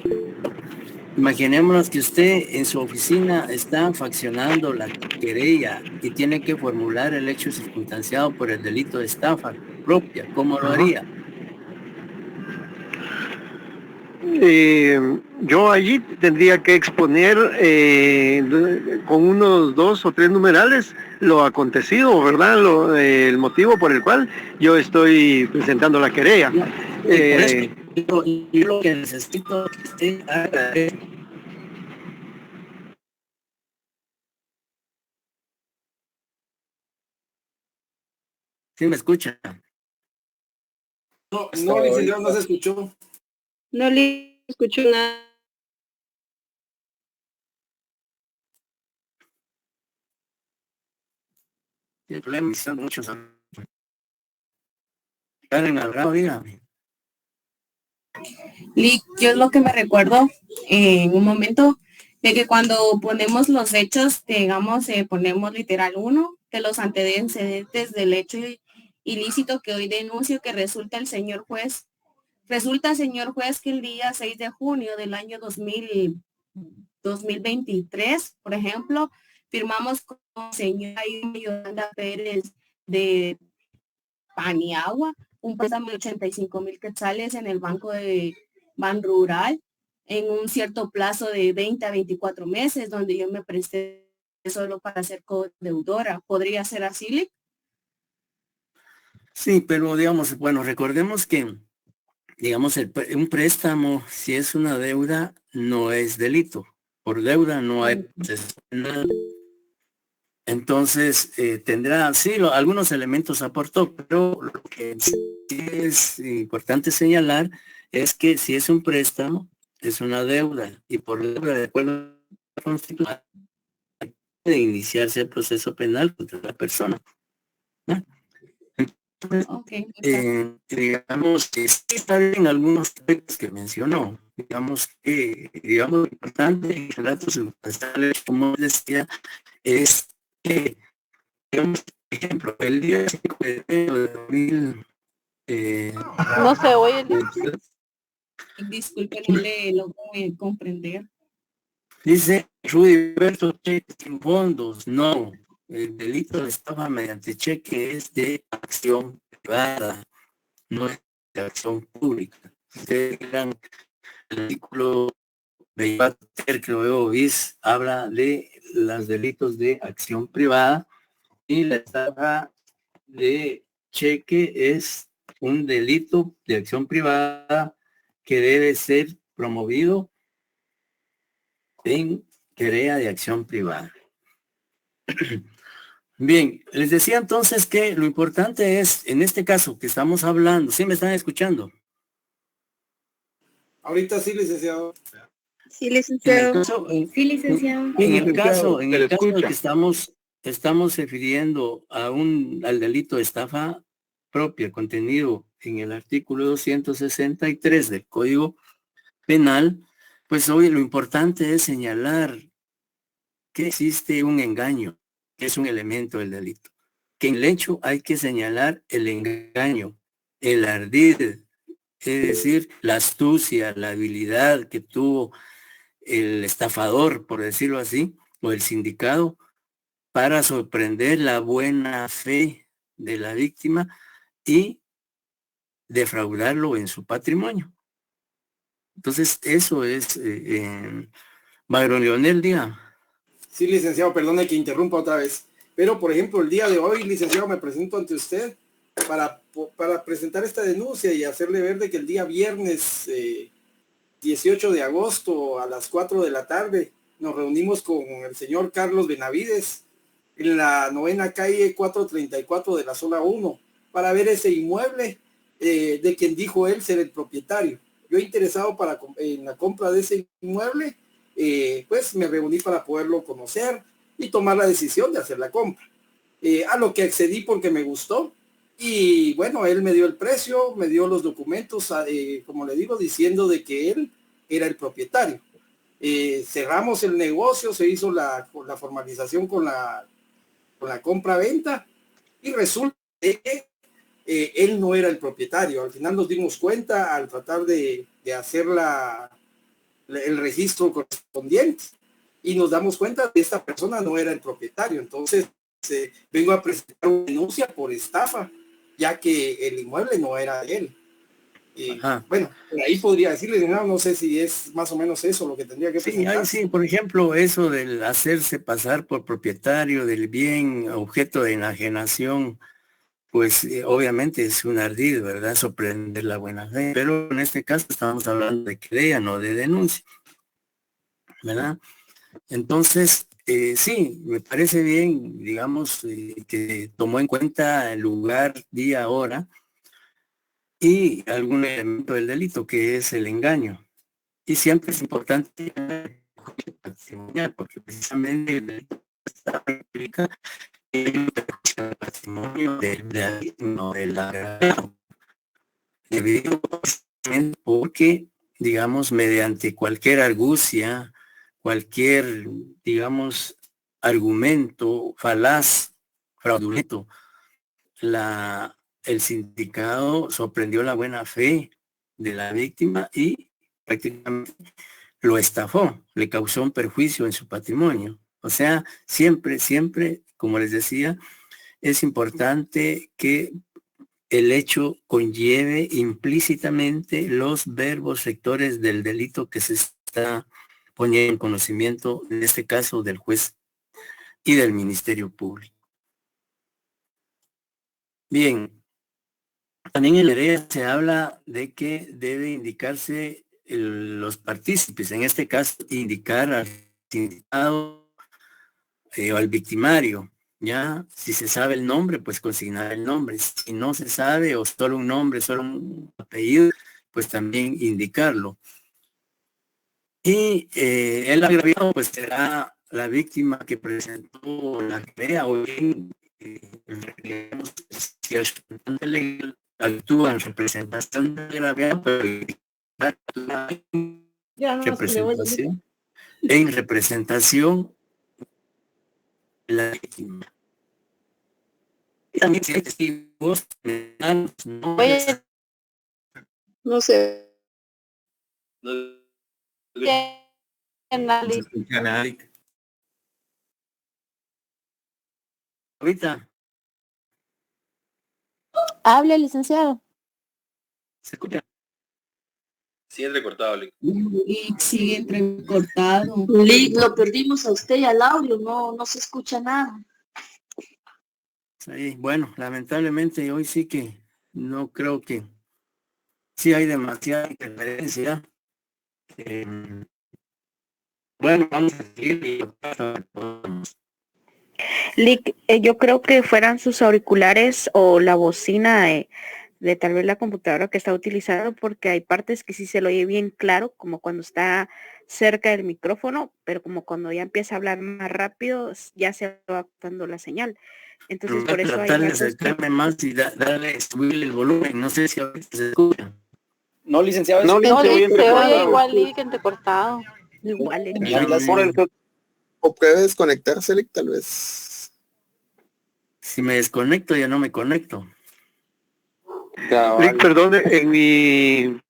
Imaginémonos que usted en su oficina está faccionando la querella y tiene que formular el hecho circunstanciado por el delito de estafa propia. ¿Cómo lo haría? Yo allí tendría que exponer con unos 2 o 3 numerales lo acontecido, ¿verdad? El motivo por el cual yo estoy presentando la querella. Yo lo que necesito que usted haga es... ¿Sí me escucha? No, licenciado, no se escuchó. No le escucho nada. El problema son muchos. Karen Algado, dígame. Yo es lo que me recuerdo en un momento de que cuando ponemos los hechos, digamos, ponemos literal 1 de los antecedentes del hecho ilícito que hoy denuncio que resulta, señor juez, que el día 6 de junio del año 2023, por ejemplo, firmamos con señora Yolanda Pérez de Paniagua un préstamo de 85,000 quetzales en el banco de Ban Rural en un cierto plazo de 20 a 24 meses, donde yo me presté solo para ser codeudora. ¿Podría ser así, Lick? Sí, pero digamos, bueno, recordemos que, digamos, un préstamo, si es una deuda, no es delito. Por deuda no hay proceso penal. Entonces, tendrá, sí, algunos elementos aportó, pero lo que sí es importante señalar es que si es un préstamo, es una deuda, y por deuda, de acuerdo a la Constitución, de iniciarse el proceso penal contra la persona, ¿no? Digamos que sí está bien algunos aspectos que mencionó. Digamos que, digamos, lo importante en relatos circunstanciales, como decía, es que, digamos, por ejemplo, el día 5 de enero de 2000, No se oye. Disculpe, no le logro comprender. Dice Rudy Berto, cheques sin fondos. No, el delito de estafa mediante cheque es de acción privada, no es de acción pública. Ustedes dirán, el artículo 24, creo bis, habla de los delitos de acción privada y la estafa de cheque es un delito de acción privada que debe ser promovido en querella de acción privada. Bien, les decía entonces que lo importante es, en este caso que estamos hablando, ¿sí me están escuchando? Ahorita sí, licenciado. Sí, licenciado. Sí, licenciado. En el caso que estamos refiriendo al delito de estafa propia contenido en el artículo 263 del Código Penal, pues hoy lo importante es señalar que existe un engaño, que es un elemento del delito. Que en el hecho hay que señalar el engaño, el ardid, es decir, la astucia, la habilidad que tuvo el estafador, por decirlo así, o el sindicado, para sorprender la buena fe de la víctima y defraudarlo en su patrimonio. Entonces, eso es, Byron Leonel, diga. Sí, licenciado, perdone que interrumpa otra vez. Pero, por ejemplo, el día de hoy, licenciado, me presento ante usted para presentar esta denuncia y hacerle ver de que el día viernes 18 de agosto a las 4 de la tarde nos reunimos con el señor Carlos Benavides en la 9ª calle 434 de la zona 1 para ver ese inmueble de quien dijo él ser el propietario. Yo interesado en la compra de ese inmueble, pues me reuní para poderlo conocer y tomar la decisión de hacer la compra. A lo que accedí porque me gustó. Y bueno, él me dio el precio, me dio los documentos, como le digo, diciendo de que él era el propietario. Cerramos el negocio, se hizo la formalización con la compra-venta y resulta que él no era el propietario. Al final nos dimos cuenta al tratar de hacer el registro correspondiente y nos damos cuenta que esta persona no era el propietario. Entonces vengo a presentar una denuncia por estafa, ya que el inmueble no era de él. Bueno, por ahí podría decirle, no sé si es más o menos eso lo que tendría que presentar. Sí, por ejemplo, eso del hacerse pasar por propietario del bien objeto de enajenación, pues obviamente es un ardid, ¿verdad? Sorprender la buena fe, pero en este caso estamos hablando de querella, no de denuncia, ¿verdad? Entonces, sí, me parece bien, digamos, que tomó en cuenta el lugar, día, hora y algún elemento del delito, que es el engaño. Y siempre es importante patrimonial, porque precisamente el delito implica el patrimonio del agravado. Porque, digamos, mediante cualquier argucia, cualquier, digamos, argumento falaz, fraudulento, el sindicado sorprendió la buena fe de la víctima y prácticamente lo estafó, le causó un perjuicio en su patrimonio. O sea, siempre, como les decía, es importante que el hecho conlleve implícitamente los verbos sectores del delito que se está poniendo en conocimiento, en este caso, del juez y del Ministerio Público. Bien, también en la ley se habla de que debe indicarse los partícipes, en este caso indicar al indicado o al victimario, ya, si se sabe el nombre, pues consignar el nombre, si no se sabe o solo un nombre, solo un apellido, pues también indicarlo. Y el agraviado pues será la víctima que presentó la querella o bien si el representante legal actúa en representación del agraviado, pero actúa en representación de la víctima. Y también si hay testigos, No sé. Ahorita Hable, licenciado. se escucha. Sí, es recortado, Lick. Y sigue entrecortado. Lick, lo perdimos a usted y al audio, no se escucha nada. Sí, bueno, lamentablemente hoy sí que no creo que sí hay demasiada interferencia. Bueno, vamos a seguir. Lick, yo creo que fueran sus auriculares o la bocina de tal vez la computadora que está utilizando, porque hay partes que sí se lo oye bien claro, como cuando está cerca del micrófono, pero como cuando ya empieza a hablar más rápido, ya se va captando la señal. Entonces, por eso hay tratar de ratos que... acercarme más y darle, subir el volumen. No sé si ahorita se escucha. No, licenciado. No, se oye se oye igual, Lick, entrecortado. Igual. O puede desconectarse, Lick, tal vez. Si me desconecto, ya no me conecto. Lick, perdón, en mi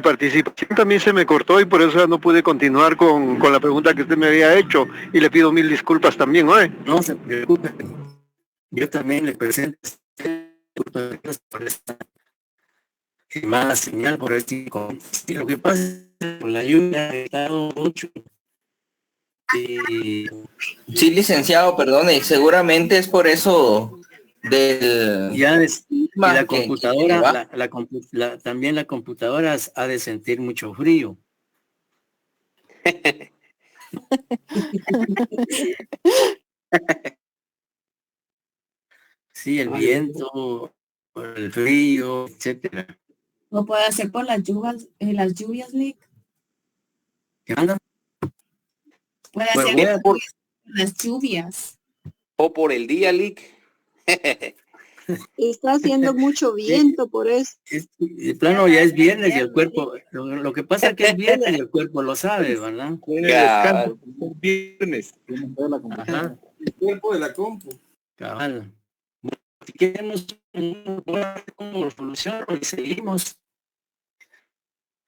participación también se me cortó y por eso ya no pude continuar con la pregunta que usted me había hecho y le pido 1000 disculpas también, ¿no? No se preocupe. Yo también le presento por esta mala señal, por este inconveniente. Lo que pasa es que con la lluvia ha estado mucho. Sí, licenciado, perdone, seguramente es por eso del... Ya y la que computadora, también la computadora ha de sentir mucho frío. Sí, el viento, el frío, etcétera. Lo puede hacer por las lluvias, Lick. ¿Qué anda? Puede Bueno, hacer por las lluvias. O por el día, Lick. Está haciendo mucho viento, por eso. De plano ya es viernes y el cuerpo, lo que pasa es que es viernes y el cuerpo lo sabe, ¿verdad? Viernes. Ajá. El cuerpo de la compu. Cabal. Si queremos como solución y seguimos.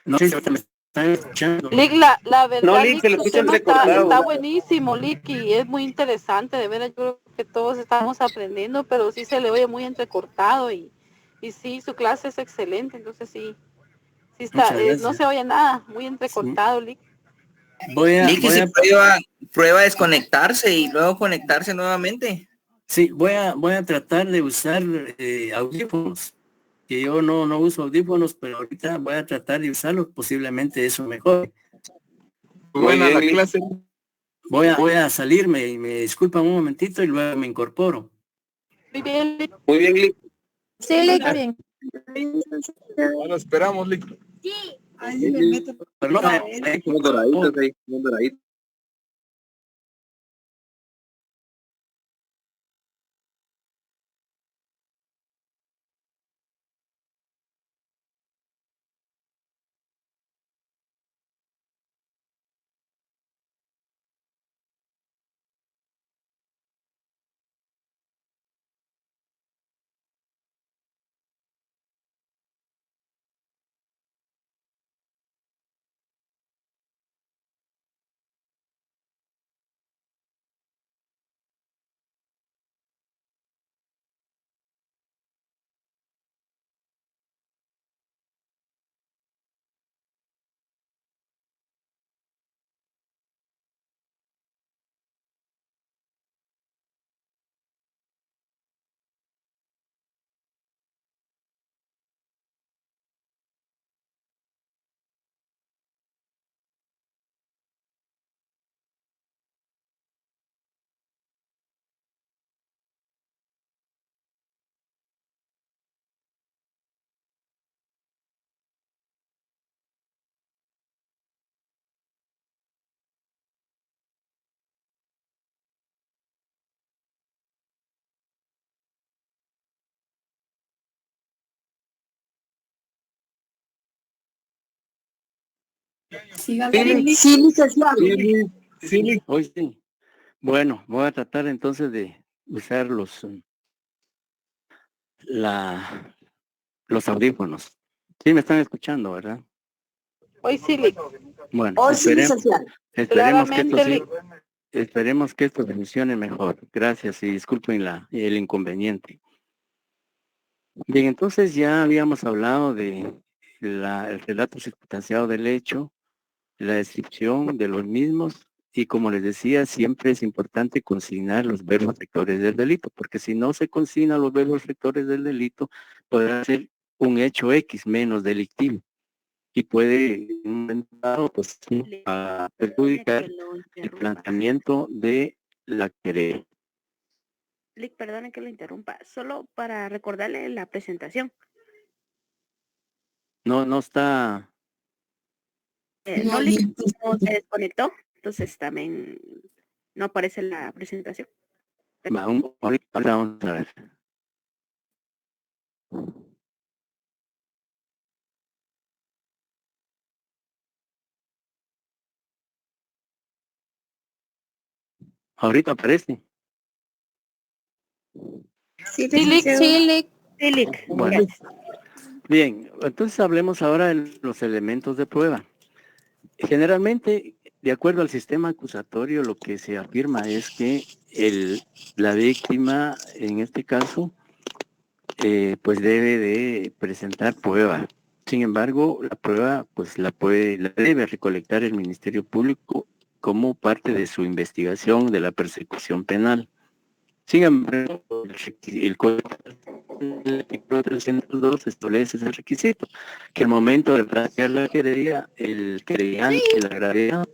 No sé si ahorita me están escuchando. Lick, la verdad, No, Lick, Lick, se lo su escucha tema entrecortado. está buenísimo, Lick, y es muy interesante, de verdad, yo creo que todos estamos aprendiendo, pero sí se le oye muy entrecortado y sí, su clase es excelente, entonces sí está, no se oye nada, muy entrecortado, Lick. Lick, si prueba a desconectarse y luego conectarse nuevamente. Sí, voy a tratar de usar audífonos, que yo no uso audífonos, pero ahorita voy a tratar de usarlos, posiblemente eso mejor. Buena la clase. Voy a salirme y me disculpan un momentito y luego me incorporo. Muy bien, Lick. Muy bien, Lick. Sí, Lick, bien. Bueno, esperamos, Lick. Sí. Pero no, Unos doraditos ahí, unos doraditos. Sígame. Sí, licenciado. Hoy sí. Bueno, voy a tratar entonces de usar los audífonos. Sí, me están escuchando, ¿verdad? Hoy sí, Lick. Bueno, Hoy sí, licenciado. esperemos que esto Claramente, sí, esperemos que esto funcione mejor. Gracias y disculpen el inconveniente. Bien, entonces ya habíamos hablado de el relato circunstanciado del hecho, la descripción de los mismos y como les decía, siempre es importante consignar los verbos rectores del delito, porque si no se consignan los verbos rectores del delito, podrá ser un hecho X menos delictivo y puede en un momento dado, pues, perjudicar el planteamiento de la querella. Lick, perdone que lo interrumpa, solo para recordarle la presentación. No está. No, Lick, no se desconectó, entonces también no aparece la presentación. Ahorita vamos a ver. Ahorita aparece. Sí, Lick. Bueno, bien, entonces hablemos ahora de los elementos de prueba. Generalmente, de acuerdo al sistema acusatorio, lo que se afirma es que la víctima, en este caso, pues debe de presentar prueba. Sin embargo, la prueba, pues la debe recolectar el Ministerio Público como parte de su investigación de la persecución penal. Sin embargo, el Código 302 establece ese requisito, que al momento de plantear la querella, el querellante, el agraviado,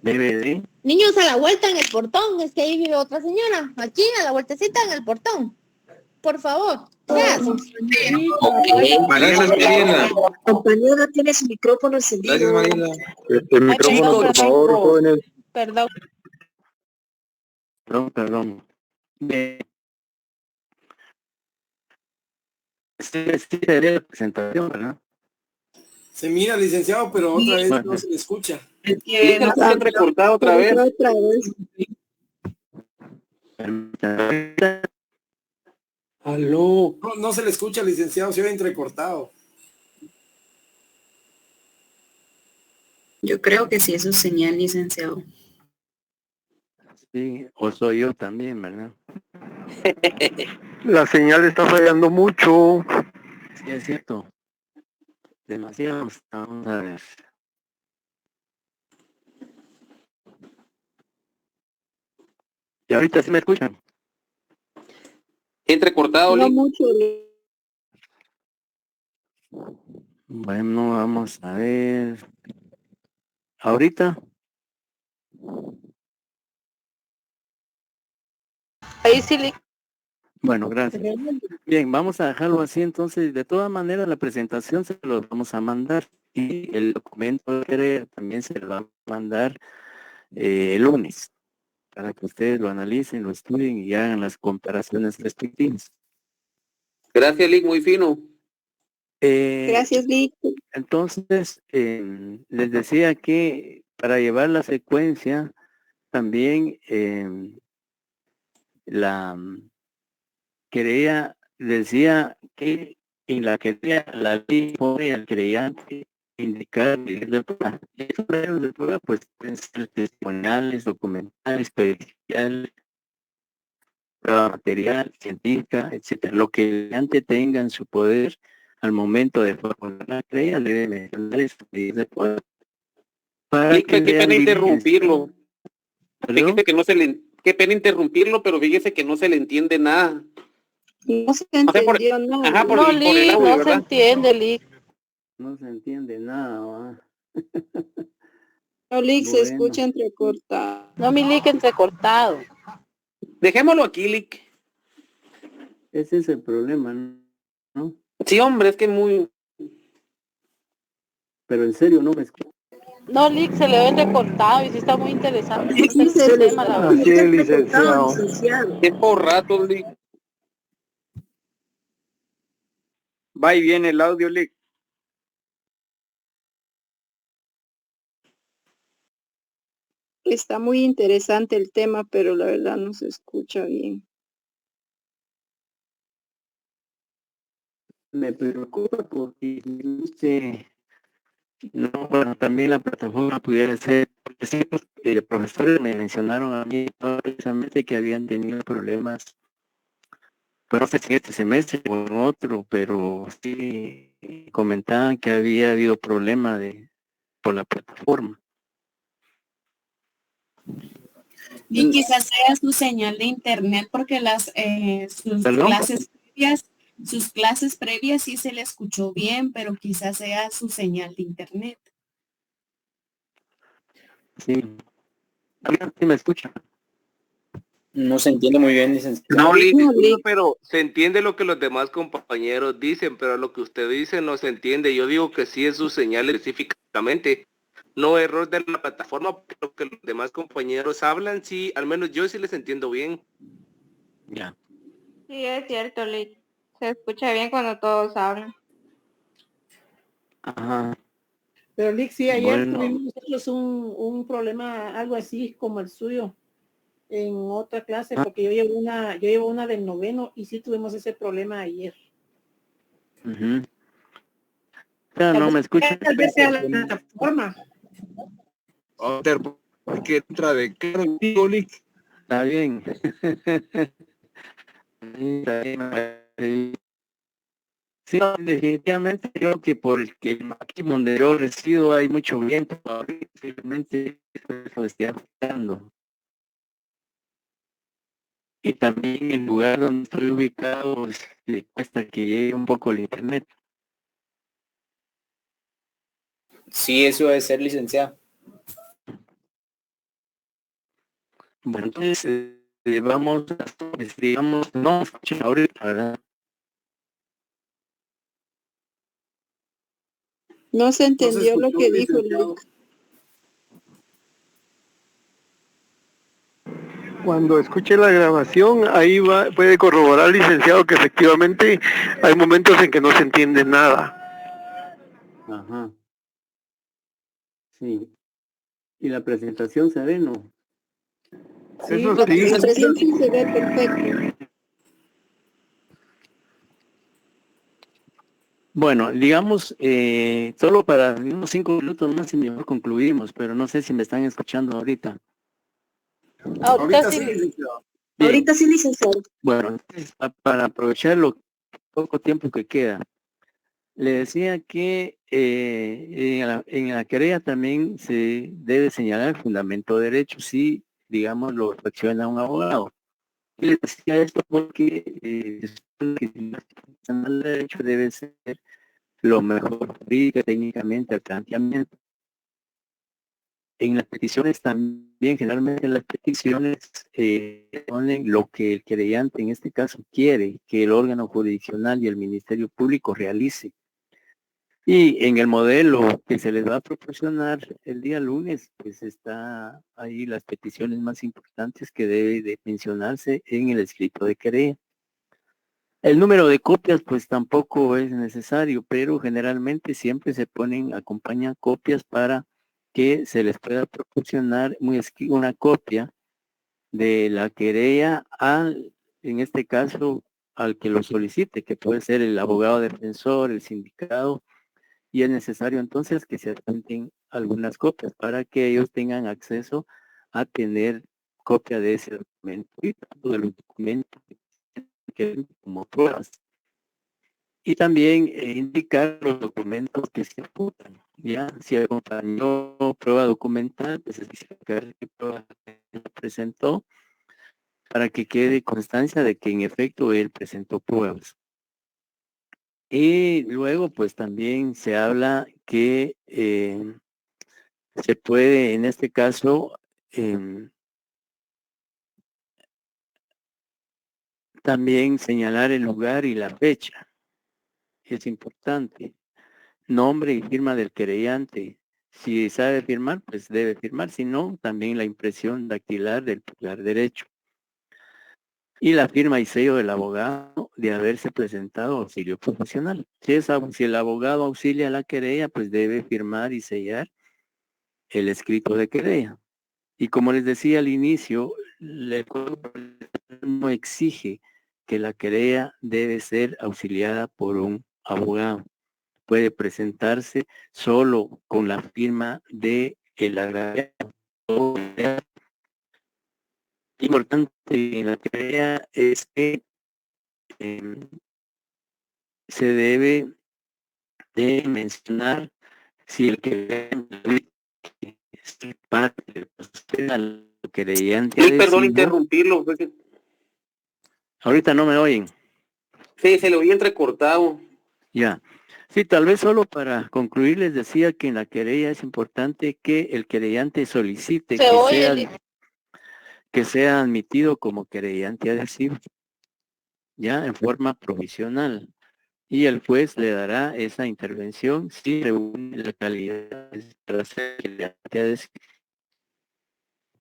debe de... Niños, a la vuelta en el portón, es que ahí vive otra señora, aquí a la vueltecita en el portón. Por favor, ¿qué haces? Gracias, Mariela. Compañera, tiene su micrófono encendido. Gracias, Mariela. El micrófono, por favor, jóvenes. Perdón. Perdón. Sí, sería la presentación, ¿verdad? Se mira, licenciado, pero otra vez no se le escucha. Está recortado otra vez. Aló. No se le escucha, licenciado, se ve entrecortado. Yo creo que sí, eso es señal, licenciado. Sí, o soy yo también, ¿verdad? La señal está fallando mucho. Sí, es cierto. Demasiado. Vamos a ver. ¿Y ahorita sí me escuchan? Entrecortado, No Lick. mucho. Bueno, vamos a ver. ¿Ahorita? Ahí sí, Lick. Bueno, gracias. Bien, vamos a dejarlo así entonces. De todas maneras, la presentación se lo vamos a mandar y el documento de querella también se lo va a mandar el lunes para que ustedes lo analicen, lo estudien y hagan las comparaciones respectivas. Gracias, Lick, muy fino. Gracias, Lick. Entonces, les decía que para llevar la secuencia, también la querella decía que en la querella la ley pone al querellante indicar medios de prueba. Esos medios de prueba pues pueden ser testimoniales, documentales, periciales, prueba material, científica, etcétera. Lo que el querellante tenga en su poder al momento de formular la querella debe mencionar esos medios de prueba. Lick, qué pena interrumpirlo. Fíjese que no se le... Qué pena interrumpirlo, pero fíjese que no se le entiende nada. No se entendió nada. Ajá, por No, el Lick, audio, no ¿verdad? se entiende, Lick. No se entiende nada, ¿va? No, Lick, se escucha entrecortado. No, mi Lick, entrecortado. Dejémoslo aquí, Lick. Ese es el problema, ¿no? Sí, hombre, es que muy... Pero en serio, no me escucho. No, Lick, se le ve entrecortado y sí está muy interesante. Sí, Este se le tema, la está verdad. licenciado. Licenciado. Es por rato, Lick. Va y viene el audio, Lick. Está muy interesante el tema, pero la verdad no se escucha bien. Me preocupa porque no, bueno, también la plataforma pudiera ser, porque ciertos profesores me mencionaron a mí precisamente que habían tenido problemas, pero no sé si este semestre o en otro, pero sí comentaban que había habido problema por la plataforma. Y quizás sea su señal de internet porque ¿Perdón? sus clases previas sí se le escuchó bien, pero quizás sea su señal de internet. Sí. ¿Sí me escucha? No se entiende muy bien, licenciado. No, Liz, disculpe, pero se entiende lo que los demás compañeros dicen, pero lo que usted dice no se entiende. Yo digo que sí es su señal específicamente. No error de la plataforma, pero que los demás compañeros hablan, sí, al menos yo sí les entiendo bien. Ya. Sí, es cierto, Liz. Se escucha bien cuando todos hablan. Ajá. Pero Lick, sí, ayer Bueno. tuvimos nosotros un problema, algo así como el suyo, en otra clase, porque yo llevo una del noveno y sí tuvimos ese problema ayer. Uh-huh. Pero no me escucha. Tal vez sea la plataforma. Porque entra de contigo, Lick. Está bien. Está bien. Sí, definitivamente creo que por el máximo donde yo resido hay mucho viento, simplemente eso está afectando. Y también el lugar donde estoy ubicado le cuesta que llegue un poco el internet. Sí, eso debe ser, licenciado. Bueno, entonces vamos a, digamos, no ahorita, ¿verdad? No se entendió lo que dijo Lick. Cuando escuche la grabación, ahí puede corroborar, licenciado, que efectivamente hay momentos en que no se entiende nada. Ajá. Sí. ¿Y la presentación se ve, no? Sí, Eso la sí. presentación sí se ve perfecto. Bueno, digamos, solo para unos 5 minutos más y mejor concluimos, pero no sé si me están escuchando ahorita. Ahorita sí, licenciado. ahorita sí, licenciado. Bueno, entonces, para aprovechar lo poco tiempo que queda, le decía que en la querella también se debe señalar el fundamento de derecho si, digamos, lo fracciona un abogado. Y le decía esto porque el derecho debe ser lo mejor jurídica técnicamente al planteamiento. En las peticiones también, generalmente las peticiones ponen lo que el querellante en este caso quiere que el órgano jurisdiccional y el Ministerio Público realice. Y en el modelo que se les va a proporcionar el día lunes, pues está ahí las peticiones más importantes que debe de mencionarse en el escrito de querella. El número de copias pues tampoco es necesario, pero generalmente siempre se acompañan copias para que se les pueda proporcionar una copia de la querella en este caso, al que lo solicite, que puede ser el abogado defensor, el sindicado, y es necesario entonces que se adjunten algunas copias para que ellos tengan acceso a tener copia de ese documento y tanto de los documentos que como pruebas. Y también indicar los documentos que se apuntan. Ya, si acompañó prueba documental, pues especificar qué prueba presentó para que quede constancia de que en efecto él presentó pruebas. Y luego, pues también se habla que se puede, en este caso, también señalar el lugar y la fecha. Es importante. Nombre y firma del querellante. Si sabe firmar, pues debe firmar. Si no, también la impresión dactilar del titular derecho. Y la firma y sello del abogado de haberse presentado auxilio profesional. Si el abogado auxilia a la querella, pues debe firmar y sellar el escrito de querella. Y como les decía al inicio, el Código no exige que la querella debe ser auxiliada por un abogado. Puede presentarse solo con la firma de el agraviado. Importante en la querella es que se debe de mencionar si el querellante es parte al querellante. Perdón interrumpirlo. Ahorita no me oyen. Sí, se le oye entrecortado. Ya. Sí, tal vez solo para concluir les decía que en la querella es importante que el querellante solicite que sea admitido como querellante adhesivo, ya en forma provisional. Y el juez le dará esa intervención si reúne la calidad para ser querellante adhesivo.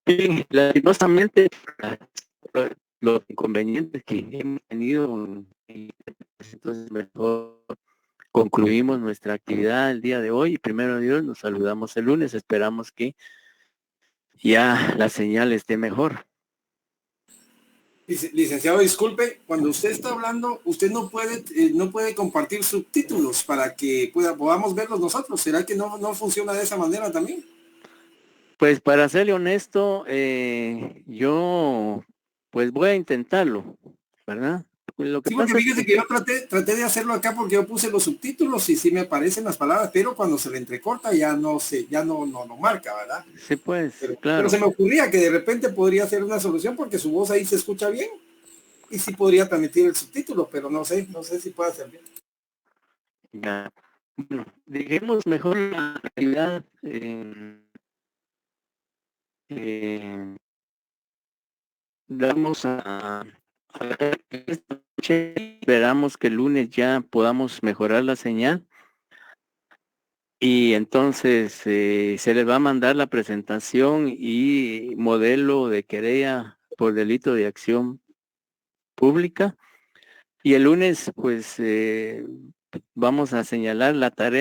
Y lastimosamente, los inconvenientes que hemos tenido, entonces mejor concluimos nuestra actividad el día de hoy y primero Dios nos saludamos el lunes. Esperamos que ya la señal esté mejor. Licenciado, disculpe, cuando usted está hablando, usted no puede compartir subtítulos para que podamos verlos nosotros. ¿Será que no funciona de esa manera también? Pues para serle honesto, yo pues voy a intentarlo, ¿verdad? Lo que sí, porque pasa fíjese que yo traté de hacerlo acá porque yo puse los subtítulos y sí me aparecen las palabras, pero cuando se le entrecorta ya no marca, ¿verdad? Sí, pues, Pero claro. se me ocurría que de repente podría ser una solución porque su voz ahí se escucha bien y sí podría transmitir el subtítulo, pero no sé si puede hacer bien. Ya. Bueno, dejemos mejor la actividad vamos a esta noche, esperamos que el lunes ya podamos mejorar la señal y entonces se les va a mandar la presentación y modelo de querella por delito de acción pública y el lunes pues vamos a señalar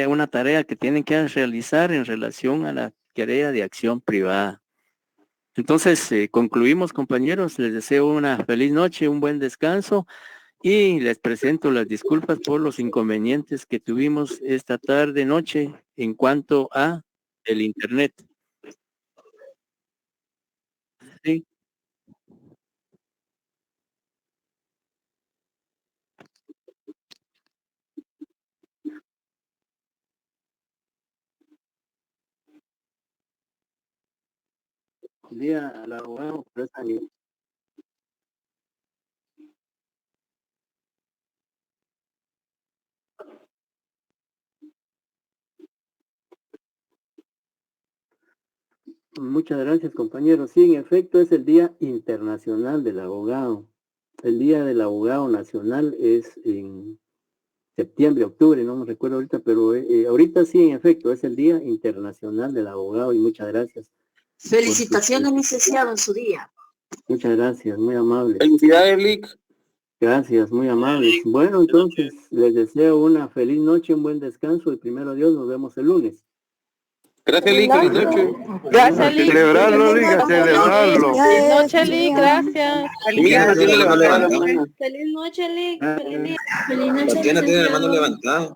una tarea que tienen que realizar en relación a la querella de acción privada. Entonces, concluimos, compañeros. Les deseo una feliz noche, un buen descanso y les presento las disculpas por los inconvenientes que tuvimos esta tarde, noche, en cuanto a el internet. Sí. Día al abogado, muchas gracias, compañeros. Sí, en efecto, es el Día Internacional del Abogado. El Día del Abogado Nacional es en septiembre, octubre, no me recuerdo ahorita, pero ahorita sí, en efecto, es el Día Internacional del Abogado y muchas gracias. Felicitaciones, licenciado, en su día. Muchas gracias, muy amables. Felicidades, Lick. Gracias, muy amables. Bueno, entonces, les deseo una feliz noche, un buen descanso y primero Dios, nos vemos el lunes. Gracias, Lick. Feliz noche. Gracias, Lick. Celebrarlo, Lick, a celebrarlo. Feliz noche, Lick. Gracias. Feliz noche, Lick. Feliz día. Feliz noche. ¿Por qué no tiene la mano levantada?